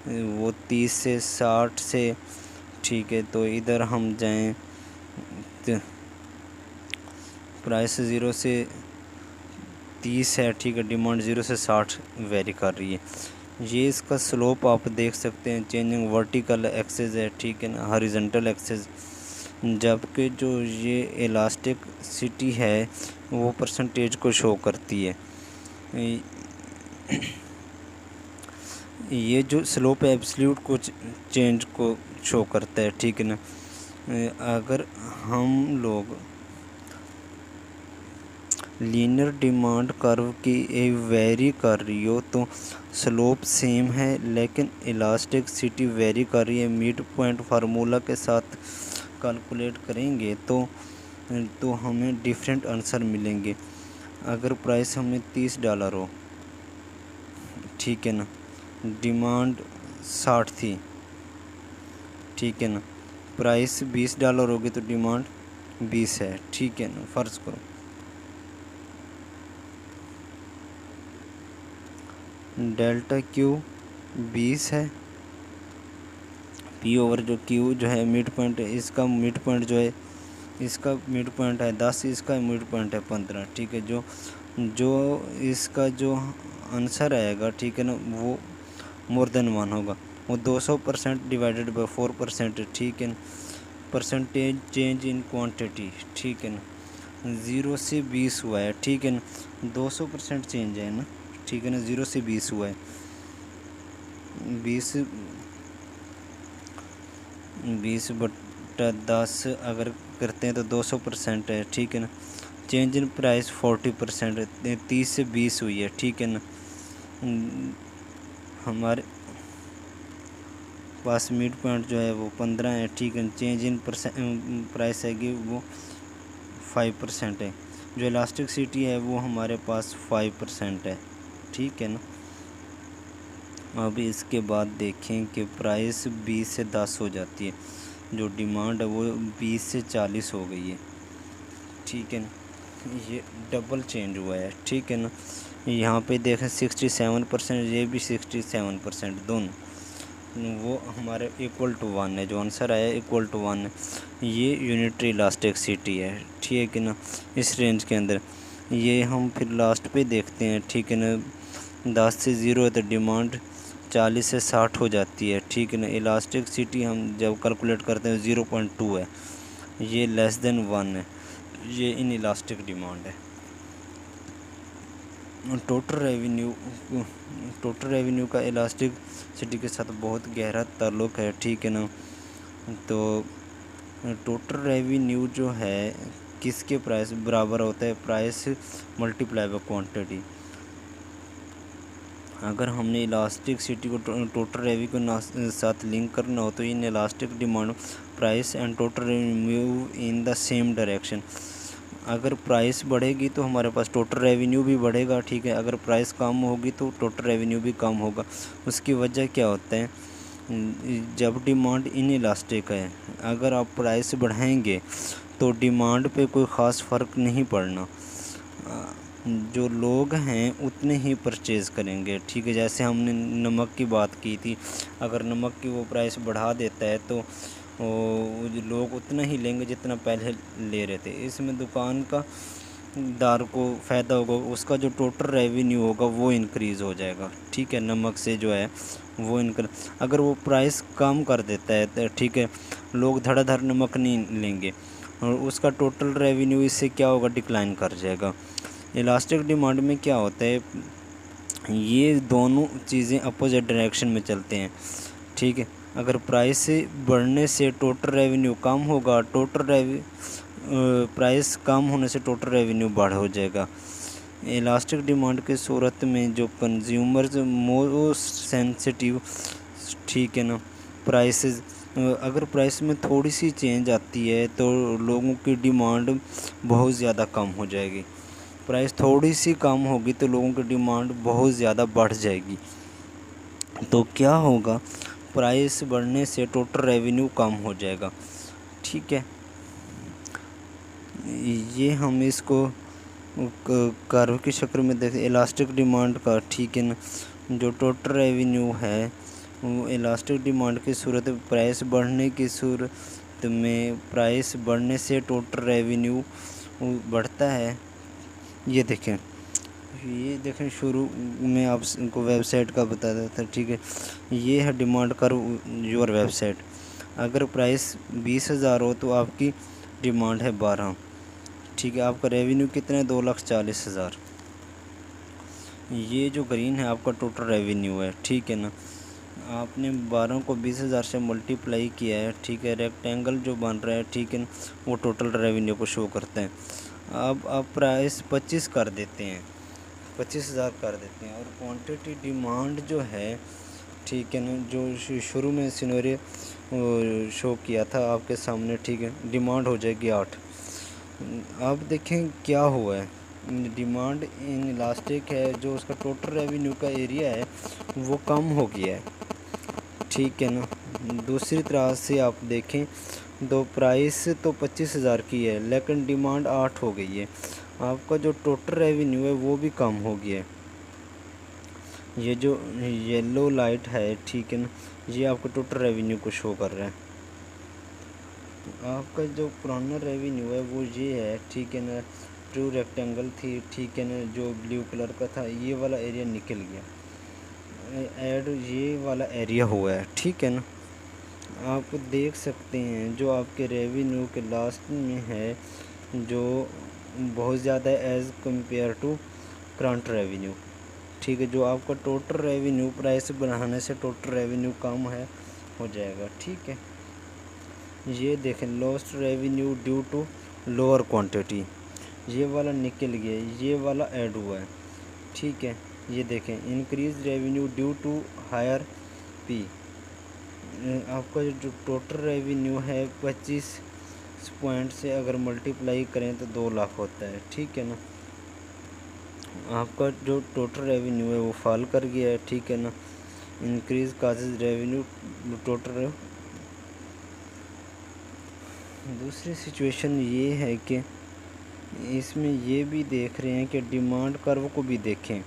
وہ 30 سے 60 سے. ٹھیک ہے. تو ادھر ہم جائیں، پرائس 0 سے 30 ہے. ٹھیک ہے. ڈیمانڈ 0 سے 60 ویری کر رہی ہے. یہ اس کا سلوپ آپ دیکھ سکتے ہیں. چینجنگ ورٹیکل ایکسس ہے. ٹھیک ہے نا، ہاریزنٹل ایکسس. جبکہ جو یہ الاسٹکسٹی ہے وہ پرسنٹیج کو شو کرتی ہے. یہ جو سلوپ ہے ایبسلیوٹ کو چینج کو شو کرتا ہے. ٹھیک ہے نا. اگر ہم لوگ لینئر ڈیمانڈ کرو کی ویری کر رہی ہو تو سلوپ سیم ہے، لیکن الاسٹکسٹی ویری کر رہی ہے. میڈ پوائنٹ فارمولا کے ساتھ کیلکولیٹ کریں گے تو ہمیں ڈیفرنٹ آنسر ملیں گے. اگر پرائس ہمیں $30 ہو، ٹھیک ہے نا، ڈیمانڈ 60 تھی، ٹھیک ہے نا، پرائس $20 ہوگی تو ڈیمانڈ 20 ہے. ٹھیک ہے نا. فرض کرو ڈیلٹا Q 20 ہے. P اوور جو Q جو ہے مڈ پوائنٹ ہے، اس کا مڈ پوائنٹ جو ہے، اس کا مڈ پوائنٹ ہے 10، اس کا مڈ پوائنٹ ہے 15. ٹھیک ہے. جو اس کا جو آنسر آئے گا، ٹھیک ہے نا، وہ مور دین 1 ہوگا. وہ 200% ڈیوائڈیڈ بائی 4%. ٹھیک ہے نا. Percentage change in quantity. ٹھیک ہے نا. 0 سے 20 ہوا ہے. ٹھیک ہے نا. 200% چینج ہے نا. ٹھیک ہے نا. 0 سے 20 ہوا ہے. 20/10 اگر کرتے ہیں تو 200% ہے. ٹھیک ہے نا. چینج ان پرائس 40%، 30 سے 20 ہوئی ہے. ٹھیک ہے نا. ہمارے پاس میڈ پوائنٹ جو ہے وہ 15 ہے. ٹھیک ہے. چینج ان پرائس ہے گی وہ 5% ہے. جو الاسٹکسٹی ہے وہ ہمارے پاس 5% ہے. ٹھیک ہے نا. اب اس کے بعد دیکھیں کہ پرائس 20 سے 10 ہو جاتی ہے. جو ڈیمانڈ ہے وہ 20 سے 40 ہو گئی ہے. ٹھیک ہے نا. یہ ڈبل چینج ہوا ہے. ٹھیک ہے نا. یہاں پہ دیکھیں 67%، یہ بھی 67% دونوں. وہ ہمارے ایکول ٹو 1 ہے، جو آنسر آیا ایکول ٹو 1 ہے، یہ یونٹری الاسٹکسٹی ہے، ٹھیک ہے نا، اس رینج کے اندر۔ یہ ہم پھر لاسٹ پہ دیکھتے ہیں، ٹھیک ہے نا، 10 سے 0 ہے تو ڈیمانڈ 40 سے 60 ہو جاتی ہے، ٹھیک ہے نا۔ الاسٹکسٹی ہم جب کیلکولیٹ کرتے ہیں 0.2 ہے، یہ لیس دین 1 ہے، یہ ان الاسٹک ڈیمانڈ ہے۔ ٹوٹل ریونیو کا الاسٹک سٹی کے ساتھ بہت گہرا تعلق ہے، ٹھیک ہے نا۔ تو ٹوٹل ریونیو جو ہے کس کے پرائس برابر ہوتا ہے؟ Price multiply by quantity. اگر ہم نے الاسٹک سٹی کو ٹوٹل ریونیو کے ساتھ لنک کرنا ہو تو inelastic demand price and total revenue in the same direction. اگر پرائس بڑھے گی تو ہمارے پاس ٹوٹل ریونیو بھی بڑھے گا، ٹھیک ہے۔ اگر پرائس کم ہوگی تو ٹوٹل ریونیو بھی کم ہوگا۔ اس کی وجہ کیا ہوتا ہے؟ جب ڈیمانڈ ان الاسٹک ہے، اگر آپ پرائس بڑھائیں گے تو ڈیمانڈ پہ کوئی خاص فرق نہیں پڑنا، جو لوگ ہیں اتنے ہی پرچیز کریں گے، ٹھیک ہے۔ جیسے ہم نے نمک کی بات کی تھی، اگر نمک کی وہ پرائس بڑھا دیتا ہے تو لوگ اتنا ہی لیں گے جتنا پہلے لے رہے تھے۔ اس میں دکان کا دار کو فائدہ ہوگا، اس کا جو ٹوٹل ریونیو ہوگا وہ انکریز ہو جائے گا، ٹھیک ہے، نمک سے جو ہے وہ اگر وہ پرائس کم کر دیتا ہے تو ٹھیک ہے، لوگ دھڑا دھڑ نمک نہیں لیں گے اور اس کا ٹوٹل ریونیو اس سے کیا ہوگا؟ ڈکلائن کر جائے گا۔ الاسٹک ڈیمانڈ میں کیا ہوتا ہے؟ یہ دونوں چیزیں اپوزٹ ڈائریکشن میں چلتے ہیں، ٹھیک ہے۔ اگر پرائس بڑھنے سے ٹوٹل ریونیو کم ہوگا، پرائس کم ہونے سے ٹوٹل ریونیو بڑھ ہو جائے گا۔ الاسٹک ڈیمانڈ کی صورت میں جو کنزیومرز موسٹ سینسٹیو، ٹھیک ہے نا، پرائسز، اگر پرائس میں تھوڑی سی چینج آتی ہے تو لوگوں کی ڈیمانڈ بہت زیادہ کم ہو جائے گی، پرائس تھوڑی سی کم ہوگی تو لوگوں کی ڈیمانڈ بہت زیادہ بڑھ جائے گی، تو کیا ہوگا؟ پرائس بڑھنے سے ٹوٹل ریونیو کم ہو جائے گا، ٹھیک ہے۔ یہ ہم اس کو کرو کی شکل میں دیکھیں الاسٹک ڈیمانڈ کا، ٹھیک ہے نا، جو ٹوٹل ریونیو ہے وہ الاسٹک ڈیمانڈ کی صورت پرائس بڑھنے کی صورت میں پرائس بڑھنے سے ٹوٹل ریونیو بڑھتا ہے۔ یہ دیکھیں شروع میں آپ کو ویب سائٹ کا بتا دیتا تھا، ٹھیک ہے۔ یہ ہے ڈیمانڈ کرو یور ویب سائٹ۔ اگر پرائس 20,000 ہو تو آپ کی ڈیمانڈ ہے 12، ٹھیک ہے۔ آپ کا ریونیو کتنا ہے؟ 2,40,000۔ یہ جو گرین ہے آپ کا ٹوٹل ریونیو ہے، ٹھیک ہے نا۔ آپ نے 12 کو 20,000 سے ملٹیپلائی کیا ہے، ٹھیک ہے۔ ریکٹینگل جو بن رہا ہے، ٹھیک ہے نا، وہ ٹوٹل ریونیو کو شو کرتا ہے۔ اب آپ پرائس 25 کر دیتے ہیں، 25,000 کر دیتے ہیں، اور کوانٹٹی ڈیمانڈ جو ہے، ٹھیک ہے نا، جو شروع میں سینیریو شو کیا تھا آپ کے سامنے، ٹھیک ہے، ڈیمانڈ ہو جائے گی 8۔ آپ دیکھیں کیا ہوا ہے، ڈیمانڈ ان الاسٹک ہے، جو اس کا ٹوٹل ریونیو کا ایریا ہے وہ کم ہو گیا ہے، ٹھیک ہے نا۔ دوسری طرح سے آپ دیکھیں دو پرائس تو 25,000 کی ہے لیکن ڈیمانڈ 8 ہو گئی ہے، آپ کا جو ٹوٹل ریونیو ہے وہ بھی کم ہو گیا ہے۔ یہ جو یلو لائٹ ہے، ٹھیک ہے نا، یہ آپ کا ٹوٹل ریونیو کو شو کر رہا ہے۔ آپ کا جو پرانا ریونیو ہے وہ یہ ہے، ٹھیک ہے نا، ٹرو ریکٹینگل تھی، ٹھیک ہے نا، جو بلیو کلر کا تھا، یہ والا ایریا نکل گیا، ایڈ یہ والا ایریا ہوا ہے، ٹھیک ہے نا۔ آپ دیکھ سکتے ہیں جو آپ کے ریونیو کے لاسٹ میں ہے جو بہت زیادہ ہے as compare to current revenue, ٹھیک ہے۔ جو آپ کا ٹوٹل ریونیو پرائس بڑھانے سے ٹوٹل ریونیو کم ہو جائے گا، ٹھیک ہے۔ یہ دیکھیں lost revenue due to lower quantity, یہ والا نکل گیا، یہ والا ایڈ ہوا ہے، ٹھیک ہے۔ یہ دیکھیں increase revenue due to higher P, آپ کا جو ٹوٹل ریونیو ہے 25 پوائنٹ سے اگر ملٹیپلائی کریں تو 2 لاکھ ہوتا ہے، ٹھیک ہے نا۔ آپ کا جو ٹوٹل ریونیو ہے وہ فال کر گیا ہے، ٹھیک ہے نا۔ Increase causes revenue total. دوسری سچویشن یہ ہے کہ اس میں یہ بھی دیکھ رہے ہیں کہ ڈیمانڈ کرو کو بھی دیکھیں،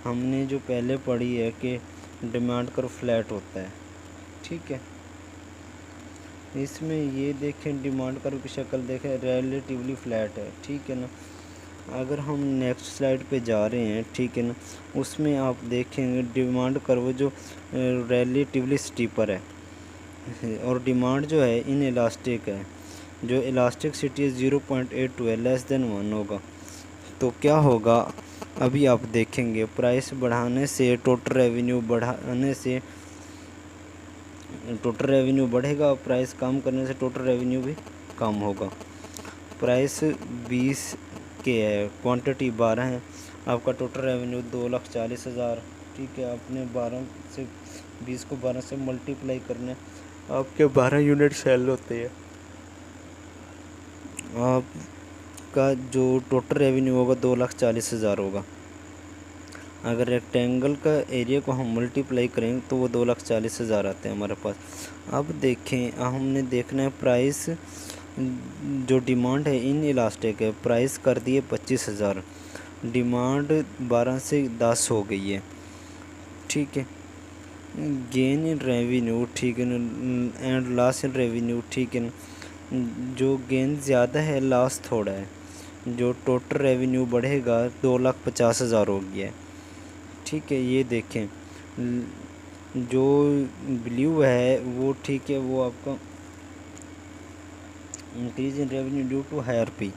ہم نے جو پہلے پڑھی ہے کہ ڈیمانڈ کرو فلیٹ ہوتا ہے، ٹھیک ہے، اس میں یہ دیکھیں ڈیمانڈ کرو کی شکل دیکھیں ریلیٹیولی فلیٹ ہے، ٹھیک ہے نا۔ اگر ہم نیکسٹ سلائڈ پہ جا رہے ہیں، ٹھیک ہے نا، اس میں آپ دیکھیں گے ڈیمانڈ کرو جو ریلیٹیولی سٹیپر ہے، اور ڈیمانڈ جو ہے ان الاسٹک ہے، جو الاسٹکسٹی 0.82 ہے، لیس دین 1 ہوگا، تو کیا ہوگا ابھی آپ دیکھیں گے پرائس بڑھانے سے ٹوٹل ریونیو بڑھے گا، پرائس کم کرنے سے ٹوٹل ریونیو بھی کم ہوگا۔ پرائس 20 کے ہے، کوانٹٹی 12 ہے، آپ کا ٹوٹل ریونیو 2,40,000، ٹھیک ہے، آپ نے 20 کو 12 سے ملٹیپلائی کرنا ہے، آپ کے 12 یونٹ سیل ہوتے ہیں، آپ کا جو ٹوٹل ریونیو ہوگا 2,40,000 ہوگا۔ اگر ریکٹینگل کا ایریا کو ہم ملٹیپلائی کریں تو وہ 2,40,000 آتے ہیں ہمارے پاس۔ اب دیکھیں ہم نے دیکھنا ہے پرائس جو ڈیمانڈ ہے ان الاسٹک ہے، پرائس کر دیے 25,000، ڈیمانڈ 12 سے 10 ہو گئی ہے، ٹھیک ہے۔ گین ان ریونیو، ٹھیک ہے نا، اینڈ لاس ان ریونیو، ٹھیک ہے نا، جو گین زیادہ ہے لاس تھوڑا ہے، جو ٹوٹل ریونیو بڑھے گا 2,50,000 ہو گیا ہے، ٹھیک ہے۔ یہ دیکھیں جو بلیو ہے وہ ٹھیک ہے، وہ آپ کا increase in revenue due to higher P,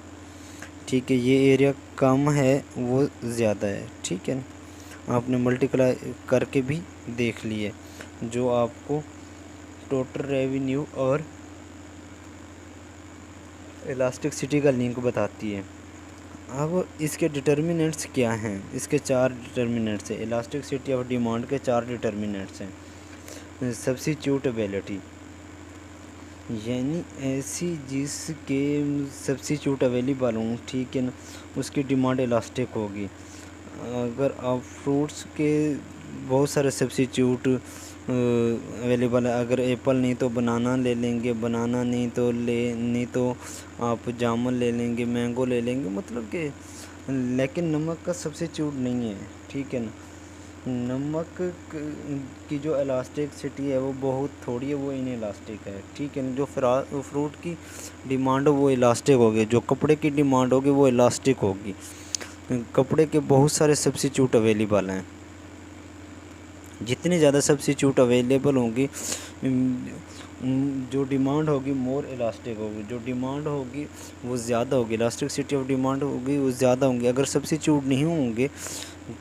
ٹھیک ہے، یہ ایریا کم ہے وہ زیادہ ہے، ٹھیک ہے نا، آپ نے ملٹیپلائی کر کے بھی دیکھ لیے جو آپ کو ٹوٹل ریونیو اور الاسٹکسٹی کا لنک بتاتی ہے۔ اب اس کے ڈٹرمننٹس کیا ہیں؟ اس کے 4 ڈٹرمننٹس ہیں، الاسٹکسٹی آف ڈیمانڈ کے 4 ڈٹرمننٹس ہیں۔ سبسٹیٹیوٹیبلٹی، یعنی ایسی جس کے سبسٹیٹیوٹ اویلیبل ہوں، ٹھیک ہے نا، اس کی ڈیمانڈ الاسٹک ہوگی۔ اگر آپ فروٹس کے بہت سارے سبسٹیٹیوٹ اویلیبل ہے، اگر ایپل نہیں تو بنانا لے لیں گے، بنانا نہیں تو آپ جامن لے لیں گے، مینگو لے لیں گے، مطلب کہ لیکن نمک کا سبسٹیٹیوٹ نہیں ہے، ٹھیک ہے نا۔ نمک کی جو الاسٹکسٹی ہے وہ بہت تھوڑی ہے، وہ ان الاسٹک ہے، ٹھیک ہے نا۔ جو فروٹ کی ڈیمانڈ وہ الاسٹک ہوگی، جو کپڑے کی ڈیمانڈ ہوگی وہ الاسٹک ہوگی۔ کپڑے کے بہت سارے سبسٹیٹیوٹ اویلیبل ہیں، جتنے زیادہ سبسٹیٹیوٹ اویلیبل ہوں گی جو ڈیمانڈ ہوگی مور الاسٹک ہوگی، جو ڈیمانڈ ہوگی وہ زیادہ ہوگی، الاسٹکسٹی آف ڈیمانڈ ہوگی وہ زیادہ ہوں گی۔ اگر سبسٹیٹیوٹ نہیں ہوں گے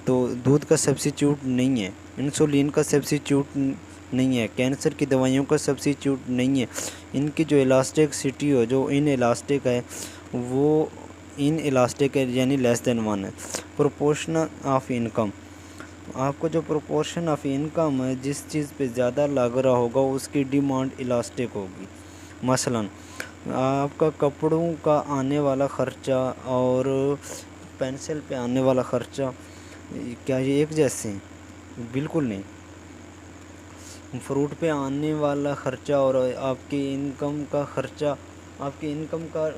تو دودھ کا سبسٹیٹیوٹ نہیں ہے، انسولین کا سبسٹیٹیوٹ نہیں ہے، کینسر کی دوائیوں کا سبسٹیٹیوٹ نہیں ہے، ان کی جو الاسٹکسٹی ہو، جو ان الاسٹک ہے وہ ان الاسٹک ہے، یعنی لیس دین 1 ہے۔ پروپورشن آف انکم، آپ کو جو پروپورشن آف انکم ہے، جس چیز پہ زیادہ لگ رہا ہوگا اس کی ڈیمانڈ الاسٹک ہوگی۔ مثلاً آپ کا کپڑوں کا آنے والا خرچہ اور پینسل پہ آنے والا خرچہ کیا یہ ایک جیسے ہیں؟ بالکل نہیں۔ فروٹ پہ آنے والا خرچہ اور آپ کی انکم کا خرچہ، آپ کی انکم کا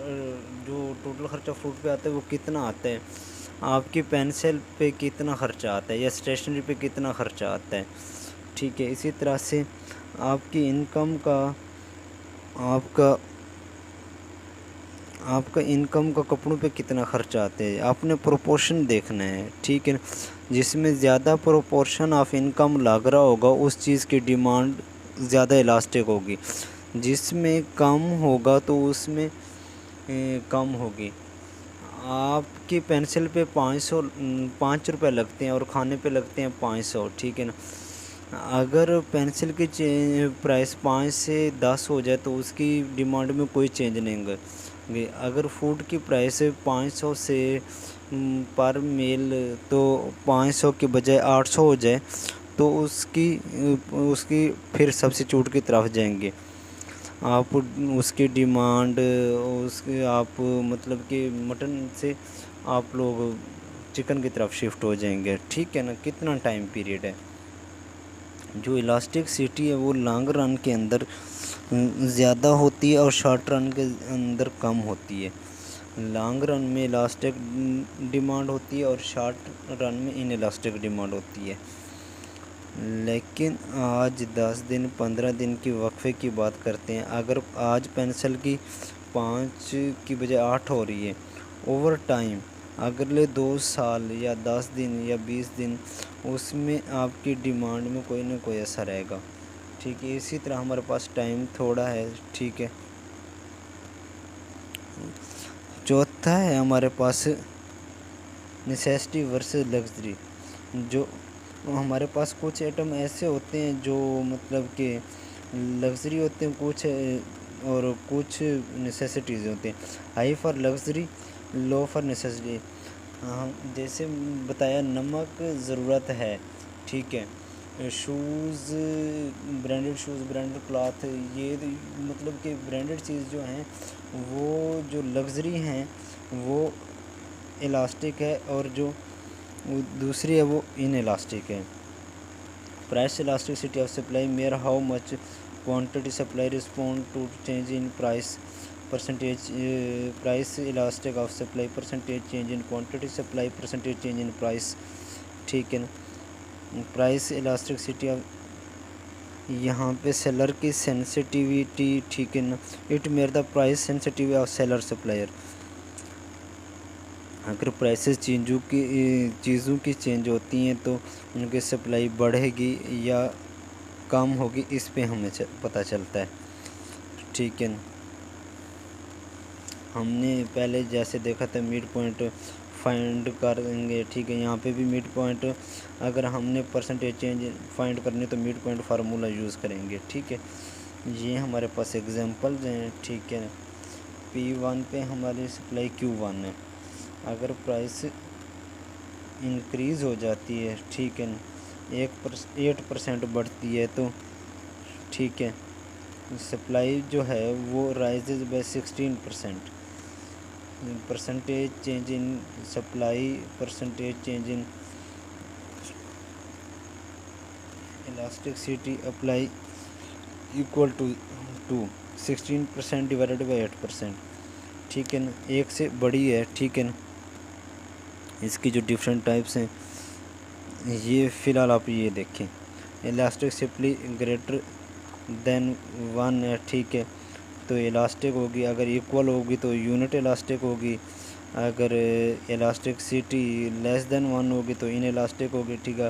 جو ٹوٹل خرچہ فروٹ پہ آتا ہے وہ کتنا آتا ہے، آپ کی پینسل پہ کتنا خرچہ آتا ہے، یا اسٹیشنری پہ کتنا خرچہ آتا ہے، ٹھیک ہے۔ اسی طرح سے آپ کی انکم کا آپ کا انکم کا کپڑوں پہ کتنا خرچہ آتا ہے، آپ نے پروپورشن دیکھنا ہے، ٹھیک ہے۔ جس میں زیادہ پروپورشن آف انکم لگ رہا ہوگا اس چیز کی ڈیمانڈ زیادہ الاسٹک ہوگی، جس میں کم ہوگا تو اس میں کم ہوگی۔ آپ کی پینسل پہ 5 روپے لگتے ہیں اور کھانے پہ لگتے ہیں 500، ٹھیک ہے نا۔ اگر پینسل کی پرائس 5 سے 10 ہو جائے تو اس کی ڈیمانڈ میں کوئی چینج نہیں گا۔ اگر فوڈ کی پرائس 500 سے پر میل تو 500 کے بجائے 800 ہو جائے تو اس کی پھر سبسٹیٹیوٹ کی طرف جائیں گے آپ، اس کی ڈیمانڈ آپ مطلب کہ مٹن سے آپ لوگ چکن کی طرف شفٹ ہو جائیں گے، ٹھیک ہے نا۔ کتنا ٹائم پیریڈ ہے، جو الاسٹکسٹی ہے وہ لانگ رن کے اندر زیادہ ہوتی ہے اور شارٹ رن کے اندر کم ہوتی ہے۔ لانگ رن میں الاسٹک ڈیمانڈ ہوتی ہے اور شارٹ رن میں ان الاسٹک ڈیمانڈ ہوتی ہے۔ لیکن آج 10 دن 15 دن کی وقفے کی بات کرتے ہیں. اگر آج پینسل کی 5 کی بجائے 8 ہو رہی ہے اوور ٹائم، اگلے 2 سال یا 10 دن یا 20 دن اس میں آپ کی ڈیمانڈ میں کوئی نہ کوئی اثر رہے گا. ٹھیک ہے، اسی طرح ہمارے پاس ٹائم تھوڑا ہے. ٹھیک ہے، چوتھا ہے ہمارے پاس نیسیسٹی ورسز لگژری. جو ہمارے پاس کچھ ایٹم ایسے ہوتے ہیں جو مطلب کہ لگژری ہوتے ہیں کچھ، اور کچھ نیسیسٹیز ہوتے ہیں. High for luxury, low for necessity. جیسے بتایا نمک ضرورت ہے. ٹھیک ہے، shoes, branded shoes, branded cloth, یہ مطلب کہ برانڈڈ چیز جو ہیں وہ جو لگژری ہیں وہ الاسٹک ہے، اور جو دوسری ہے وہ ان الاسٹک ہے. Price elasticity of supply measure how much quantity supply respond to change in price. Percentage price elastic of supply, percentage change in quantity supply, percentage change in price. ٹھیک ہے نا. پرائس الاسٹکسٹی آف، یہاں پہ seller کی sensitivity. ٹھیک ہے نا. It measure the price sensitive of seller supplier. اگر پرائسز چیزوں کی چینج ہوتی ہیں تو ان کی سپلائی بڑھے گی یا کم ہوگی، اس پہ ہمیں پتہ چلتا ہے. ٹھیک ہے نا. ہم نے پہلے جیسے دیکھا تھا مڈ پوائنٹ فائنڈ کریں گے. ٹھیک ہے، یہاں پہ بھی مڈ پوائنٹ اگر ہم نے پرسنٹیج چینج فائنڈ کرنی تو مڈ پوائنٹ فارمولہ یوز کریں گے. ٹھیک ہے، یہ ہمارے پاس ایگزامپلز ہیں. ٹھیک ہے، P1 پہ ہماری سپلائی Q1 ہے. اگر پرائس انکریز ہو جاتی ہے، ٹھیک ہے نا، 8% بڑھتی ہے تو ٹھیک ہے، سپلائی جو ہے وہ rises by 16%. Percentage change in supply, percentage change in elasticity apply equal to 16% divided by 8%. ٹھیک ہے نا، ایک سے بڑی ہے. ٹھیک ہے نا. اس کی جو ڈفرینٹ ٹائپس ہیں یہ فی الحال آپ یہ دیکھیں. الاسٹک سپلی گریٹر دین 1 ہے. ٹھیک ہے، تو الاسٹک ہوگی. اگر ایکول ہوگی تو یونٹ الاسٹک ہوگی. اگر الاسٹکسٹی لیس دین 1 ہوگی تو ان الاسٹک ہوگی. ٹھیک ہے،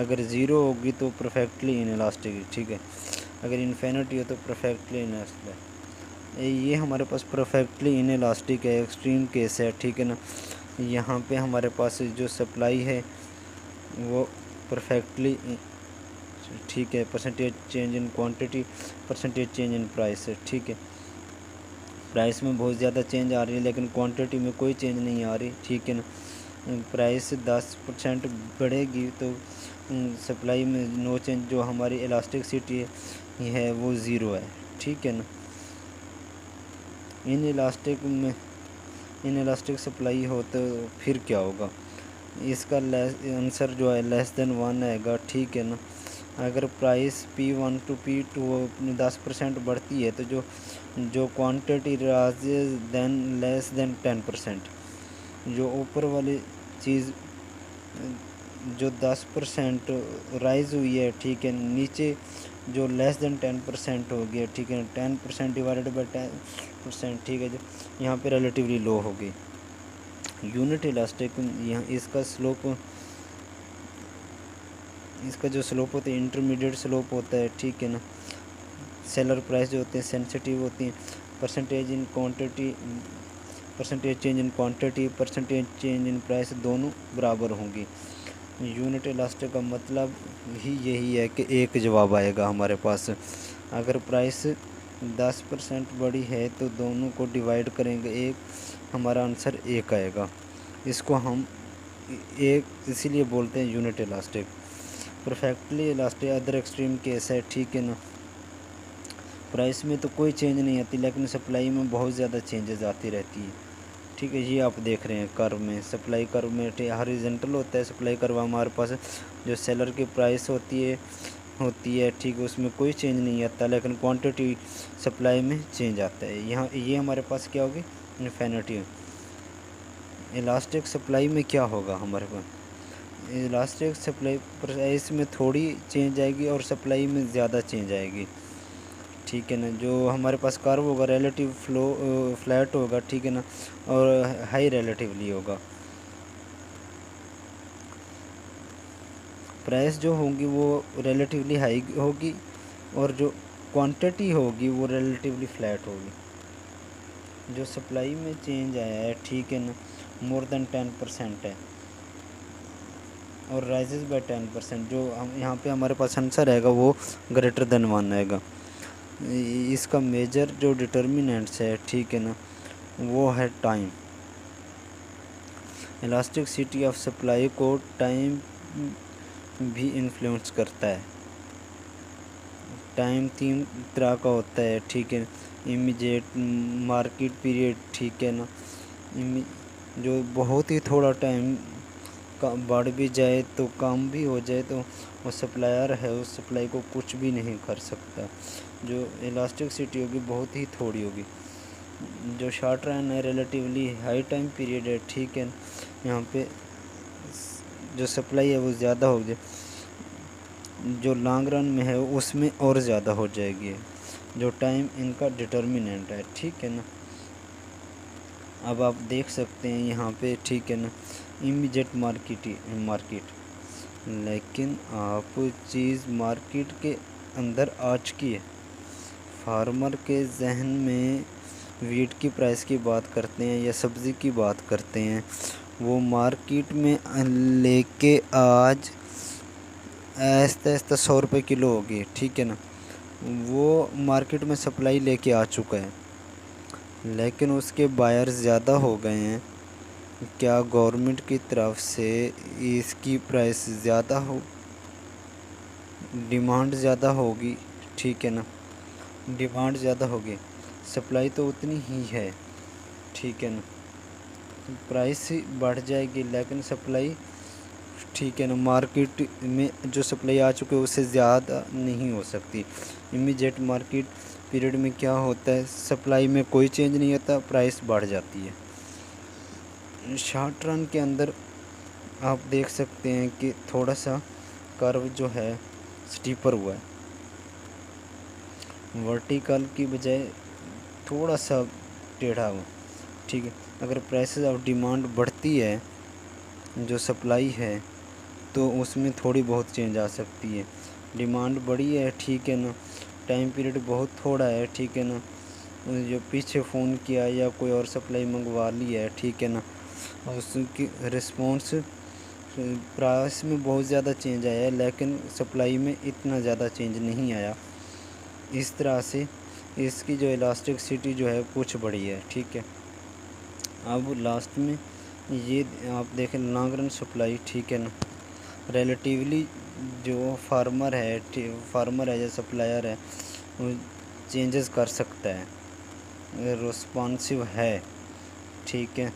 اگر 0 ہوگی تو پرفیکٹلی ان الاسٹک. ٹھیک ہے، اگر انفینٹی ہو تو پرفیکٹلی ان الاسٹک. یہ ہمارے پاس پرفیکٹلی ان الاسٹک ہے، ایکسٹریم کیس ہے. ٹھیک ہے نا. یہاں پہ ہمارے پاس جو سپلائی ہے وہ پرفیکٹلی، ٹھیک ہے، percentage change in quantity, percentage change in price ہے. ٹھیک ہے، پرائس میں بہت زیادہ چینج آ رہی ہے لیکن کوانٹٹی میں کوئی چینج نہیں آ رہی. ٹھیک ہے نا. پرائس 10% بڑھے گی تو سپلائی میں نو چینج. جو ہماری الاسٹکسٹی ہے وہ 0 ہے. ٹھیک ہے نا. ان الاسٹک سپلائی ہو تو پھر کیا ہوگا؟ اس کا آنسر جو ہے لیس دین 1 آئے گا. ٹھیک ہے نا. اگر پرائس P1 ٹو P2 10% بڑھتی ہے تو جو کوانٹٹی لیس دین 10%، جو اوپر والی چیز جو 10% رائز ہوئی ہے، ٹھیک ہے، نیچے جو لیس دین 10% ہو گیا. ٹھیک ہے، 10% ڈیوائڈیڈ بائی 10%. ٹھیک ہے، جو یہاں پہ ریلیٹیولی لو ہوگی. یونٹ الاسٹک، یہاں اس کا جو سلوپ ہوتا ہے انٹرمیڈیٹ سلوپ ہوتا ہے. ٹھیک ہے نا. سیلر پرائس جو ہوتے ہیں سینسٹیو ہوتی ہیں. Percentage in quantity, percentage change in quantity, percentage change in price دونوں برابر ہوں گی. یونٹ الاسٹک کا مطلب ہی یہی ہے کہ ایک جواب آئے گا ہمارے پاس. اگر پرائس 10% بڑی ہے تو دونوں کو ڈیوائڈ کریں گے، ہمارا آنسر 1 آئے گا. اس کو ہم اسی لیے بولتے ہیں unit elastic. Perfectly elastic other extreme case ہے. ٹھیک ہے نا. پرائس میں تو کوئی چینج نہیں آتی لیکن سپلائی میں بہت زیادہ چینجز آتی رہتی ہے. ٹھیک ہے، یہ آپ دیکھ رہے ہیں کرو میں. سپلائی کرو میں ہاریزنٹل ہوتا ہے سپلائی کرو ہمارے پاس. جو سیلر کی پرائس ہوتی ہے ٹھیک ہے، اس میں کوئی چینج نہیں آتا لیکن کوانٹٹی سپلائی میں چینج آتا ہے. یہاں یہ ہمارے پاس کیا ہوگی؟ انفینٹی. الاسٹک سپلائی میں کیا ہوگا ہمارے پاس؟ الاسٹک سپلائی پرائس میں تھوڑی چینج آئے گی اور سپلائی میں زیادہ چینج آئے گی، ٹھیک ہے نا. جو ہمارے پاس کارو ہوگا ریلیٹیو فلیٹ ہوگا، ٹھیک ہے نا، اور ہائی ریلیٹیولی ہوگا. پرائس جو ہوگی وہ ریلیٹیولی ہائی ہوگی اور جو کوانٹٹی ہوگی وہ ریلیٹیولی فلیٹ ہوگی. جو سپلائی میں چینج آیا ہے، ٹھیک ہے نا، مور دین 10% ہے اور رائزز بائی 10%. جو یہاں پہ ہمارے پاس آنسر رہے گا وہ گریٹر دین 1 آئے گا. اس کا میجر جو ڈٹرمیننٹس ہے، ٹھیک ہے نا، وہ ہے ٹائم. الاسٹکسٹی آف سپلائی کو ٹائم بھی انفلوئنس کرتا ہے. ٹائم 3 طرح کا ہوتا ہے، ٹھیک ہے. امیجیٹ، مارکیٹ پیریڈ، ٹھیک ہے نا. جو بہت ہی تھوڑا ٹائم بڑھ بھی جائے تو کام بھی ہو جائے تو وہ سپلائر ہے اس سپلائی کو کچھ بھی نہیں کر سکتا. جو الاسٹکسٹی ہوگی بہت ہی تھوڑی ہوگی. جو شارٹ رن ہے ریلیٹیولی ہائی ٹائم پیریڈ ہے، ٹھیک ہے. یہاں پہ جو سپلائی ہے وہ زیادہ ہوگی، جو لانگ رن میں ہے اس میں اور زیادہ ہو جائے گی. جو ٹائم ان کا ڈٹرمیننٹ ہے، ٹھیک ہے نا. اب آپ دیکھ سکتے ہیں یہاں پہ، ٹھیک ہے نا، امیجیٹ مارکیٹ. لیکن آپ چیز مارکیٹ کے اندر آ چکی ہے. فارمر کے ذہن میں ویٹ کی پرائس کی بات کرتے ہیں یا سبزی کی بات کرتے ہیں، وہ مارکیٹ میں لے کے آج آہستہ آہستہ 100 روپے کلو ہوگی، ٹھیک ہے نا. وہ مارکیٹ میں سپلائی لے کے آ چکا ہے لیکن اس کے بائر زیادہ ہو گئے ہیں. کیا گورنمنٹ کی طرف سے اس کی پرائس زیادہ ڈیمانڈ زیادہ ہوگی، ٹھیک ہے نا. ڈیمانڈ زیادہ ہوگی، سپلائی تو اتنی ہی ہے، ٹھیک ہے نا. پرائس بڑھ جائے گی لیکن سپلائی، ٹھیک ہے نا، مارکیٹ میں جو سپلائی آ چکی ہے اس سے زیادہ نہیں ہو سکتی. امیجیٹ مارکیٹ پیریڈ میں کیا ہوتا ہے، سپلائی میں کوئی چینج نہیں ہوتا، پرائس بڑھ جاتی ہے. شارٹ رن کے اندر آپ دیکھ سکتے ہیں کہ تھوڑا سا کرو جو ہے سٹیپر ہوا ہے، ورٹیکل کی بجائے تھوڑا سا ٹیڑھا ہوا، ٹھیک ہے. اگر پرائسز آف ڈیمانڈ بڑھتی ہے جو سپلائی ہے تو اس میں تھوڑی بہت چینج آ سکتی ہے. ڈیمانڈ بڑھی ہے، ٹھیک ہے نا، ٹائم پیریڈ بہت تھوڑا ہے، ٹھیک ہے نا. جو پیچھے فون کیا یا کوئی اور سپلائی منگوا لی ہے، ٹھیک ہے نا، اس کی رسپانس پرائس میں بہت زیادہ چینج آیا ہے لیکن سپلائی میں اتنا زیادہ چینج نہیں آیا. اس طرح سے اس کی جو الاسٹکسٹی جو ہے کچھ بڑھی ہے، ٹھیک ہے. اب لاسٹ میں یہ آپ دیکھیں لانگ رن سپلائی، ٹھیک ہے نا، ریلیٹیولی جو فارمر ہے یا سپلائر ہے وہ چینجز کر سکتا ہے، رسپانسو ہے، ٹھیک ہے.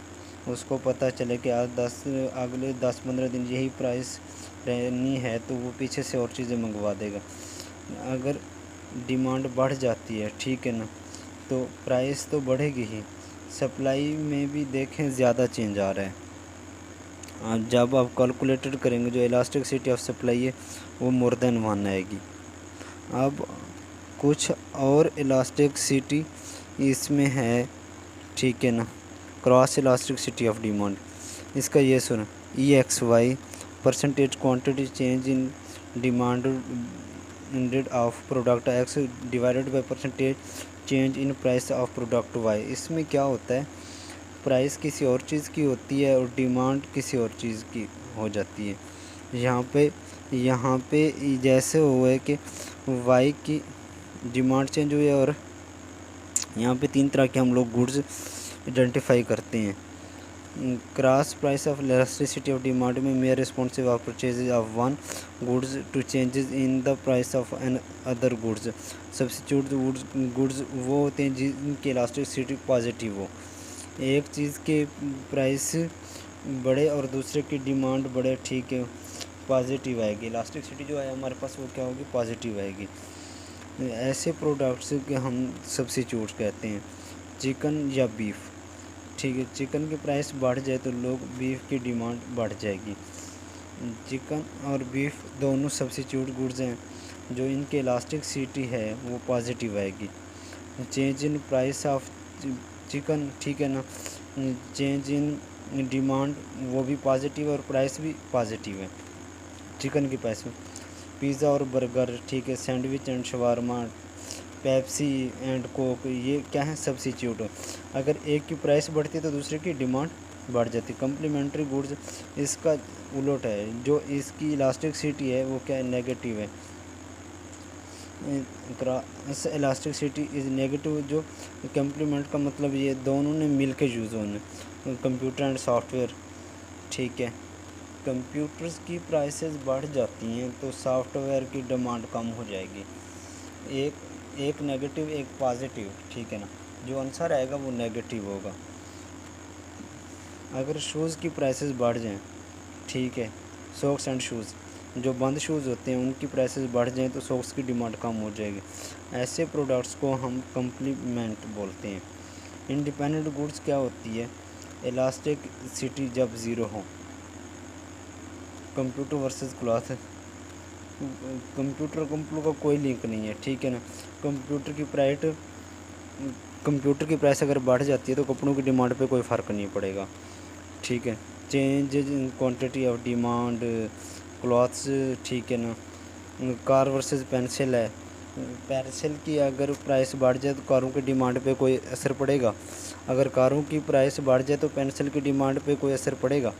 اس کو پتہ چلے کہ اگلے 10-15 دن یہی پرائس رہنی ہے تو وہ پیچھے سے اور چیزیں منگوا دے گا. اگر ڈیمانڈ بڑھ جاتی ہے، ٹھیک ہے نا، تو پرائس تو بڑھے گی ہی، سپلائی میں بھی دیکھیں زیادہ چینج آ رہا ہے. جب آپ کیلکولیٹڈ کریں گے جو الاسٹکسٹی آف سپلائی ہے وہ مور دین 1 آئے گی. اب کچھ اور الاسٹکسٹی اس میں ہے، ٹھیک ہے نا، کراس الاسٹکسٹی آف ڈیمانڈ. اس کا یہ سنیں، EXY percentage quantity change in demand of product X divided by percentage change in price of product Y. اس میں کیا ہوتا ہے، پرائس کسی اور چیز کی ہوتی ہے اور ڈیمانڈ کسی اور چیز کی ہو جاتی ہے. یہاں پہ جیسے ہوا ہے کہ Y کی ڈیمانڈ چینج ہوئی ہے اور یہاں پہ 3 طرح کے ہم لوگ گڈز آئیڈینٹیفائی کرتے ہیں. Cross price of elasticity of demand میں measure responsive of purchase of one goods to changes in the price of another goods. Substitute goods وہ ہوتے ہیں جن کی الاسٹیسٹی پازیٹیو ہو. ایک چیز کے پرائس بڑھے اور دوسرے کی ڈیمانڈ بڑھے، ٹھیک ہے، پازیٹیو آئے گی. الاسٹیسٹی جو ہے ہمارے پاس وہ کیا ہوگی، پازیٹیو آئے گی. ایسے پروڈکٹس کے ہم سبسٹیوٹ کہتے ہیں، چکن یا بیف، ٹھیک ہے. چکن کی پرائس بڑھ جائے تو بیف کی ڈیمانڈ بڑھ جائے گی. چکن اور بیف دونوں سبسٹیوٹ گوڈز ہیں. جو ان کے الاسٹکسٹی ہے وہ پازیٹیو آئے گی. Change in price of chicken, ٹھیک ہے نا, چینج ان ڈیمانڈ وہ بھی پازیٹیو اور پرائس بھی پازیٹیو ہے چکن کی پرائس میں. پیزا اور برگر, ٹھیک ہے, sandwich and shawarma, Pepsi and Coke, یہ کیا ہے سبسٹیوٹ. اگر ایک کی پرائس بڑھتی ہے تو دوسرے کی ڈیمانڈ بڑھ جاتی. کمپلیمنٹری گوڈز اس کا الٹ ہے, جو اس کی الاسٹکسٹی ہے وہ کیا ہے, نیگیٹیو ہے. الاسٹکسٹی از نیگیٹو. جو کمپلیمنٹ کا مطلب یہ دونوں نے مل کے یوز ہونے. کمپیوٹر اینڈ سافٹ ویئر, ٹھیک ہے, کمپیوٹرز کی پرائسز بڑھ جاتی ہیں تو سافٹ ویئر کی ڈیمانڈ کم ہو جائے گی. ایک نیگیٹو ایک پازیٹیو, ٹھیک ہے نا, جو آنسر آئے گا وہ نیگیٹو ہوگا. اگر شوز کی پرائسز بڑھ جائیں, ٹھیک ہے, ساکس اینڈ شوز, جو بند شوز ہوتے ہیں ان کی پرائسز بڑھ جائیں تو ساکس کی ڈیمانڈ کم ہو جائے گی. ایسے پروڈکٹس کو ہم کمپلیمنٹ بولتے ہیں. انڈیپینڈنٹ گوڈز کیا ہوتی ہے, الاسٹک سٹی جب زیرو ہو. کمپیوٹر ورسز کلاتھ, کمپیوٹر کا کوئی لنک نہیں ہے, ٹھیک ہے نا. کمپیوٹر کی پرائس اگر بڑھ جاتی ہے تو کپڑوں کی ڈیمانڈ پہ کوئی فرق نہیں پڑے گا, ٹھیک ہے. Change in quantity of demand clothes, ٹھیک ہے نا. کار ورسز پینسل ہے, پینسل کی اگر پرائس بڑھ جائے تو کاروں کی ڈیمانڈ پہ کوئی اثر پڑے گا. اگر کاروں کی پرائس بڑھ جائے تو پینسل کی ڈیمانڈ پہ کوئی اثر پڑے گا.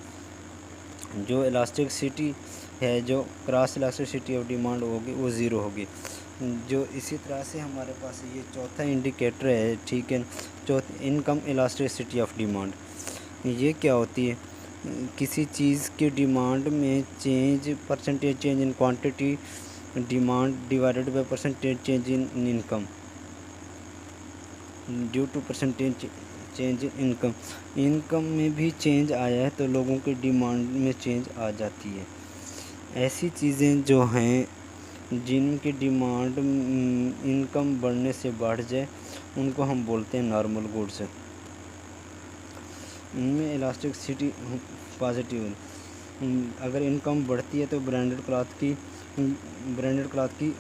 جو الاسٹکسٹی ہے, جو کراس الاسٹکسٹی آف ڈیمانڈ ہوگی وہ زیرو ہوگی. جو اسی طرح سے ہمارے پاس یہ چوتھا انڈیکیٹر ہے, ٹھیک ہے, انکم الاسٹکسٹی آف ڈیمانڈ. یہ کیا ہوتی ہے, کسی چیز کی ڈیمانڈ میں change, percentage change in quantity demand divided by percentage change in income due to percentage change in income. Income میں بھی چینج آیا ہے تو لوگوں کی ڈیمانڈ میں چینج آ جاتی ہے. ایسی چیزیں جو ہیں جن کی ڈیمانڈ انکم بڑھنے سے بڑھ جائے ان کو ہم بولتے ہیں نارمل گوڈس. ان میں الاسٹکسٹی پازیٹیو. اگر انکم بڑھتی ہے تو برانڈڈ کلاتھ کی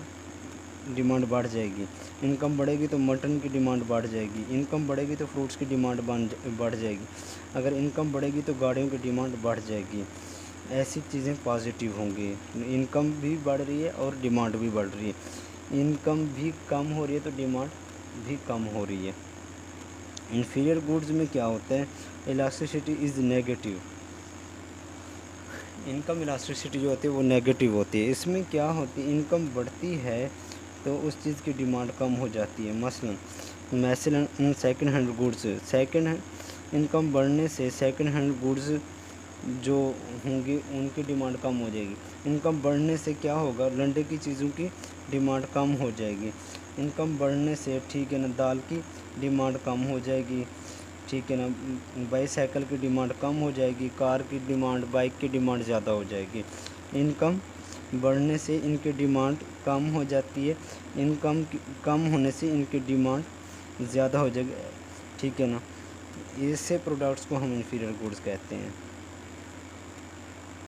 ڈیمانڈ بڑھ جائے گی. انکم بڑھے گی تو مٹن کی ڈیمانڈ بڑھ جائے گی. انکم بڑھے گی تو فروٹس کی ڈیمانڈ بڑھ جائے گی. اگر انکم بڑھے گی تو گاڑیوں کی ڈیمانڈ بڑھ جائے گی. ایسی چیزیں پازیٹیو ہوں گی. انکم بھی بڑھ رہی ہے اور ڈیمانڈ بھی بڑھ رہی ہے. انکم بھی کم ہو رہی ہے تو ڈیمانڈ بھی کم ہو رہی ہے. انفیریئر گوڈز میں کیا ہوتا ہے, الاسٹکسٹی از نیگیٹو. انکم الاسٹکسٹی جو ہوتی ہے وہ نیگیٹو ہوتی ہے. اس میں کیا ہوتی ہے, انکم بڑھتی ہے تو اس چیز کی ڈیمانڈ کم ہو جاتی ہے. مثلاً سیکنڈ ہینڈ گوڈز, انکم بڑھنے سے سیکنڈ ہینڈ گوڈز جو ہوں گی ان کی ڈیمانڈ کم ہو جائے گی. انکم بڑھنے سے کیا ہوگا, لنڈے کی چیزوں کی ڈیمانڈ کم ہو جائے گی. انکم بڑھنے سے, ٹھیک ہے نا, دال کی ڈیمانڈ کم ہو جائے گی, ٹھیک ہے نا. بائی سائیکل کی ڈیمانڈ کم ہو جائے گی. کار کی ڈیمانڈ, بائک کی ڈیمانڈ زیادہ ہو جائے گی. انکم بڑھنے سے ان کی ڈیمانڈ کم ہو جاتی ہے. انکم کم ہونے سے ان کی ڈیمانڈ زیادہ ہو جائے گی, ٹھیک ہے نا. ایسے پروڈکٹس کو ہم انفیریئر گوڈز کہتے ہیں.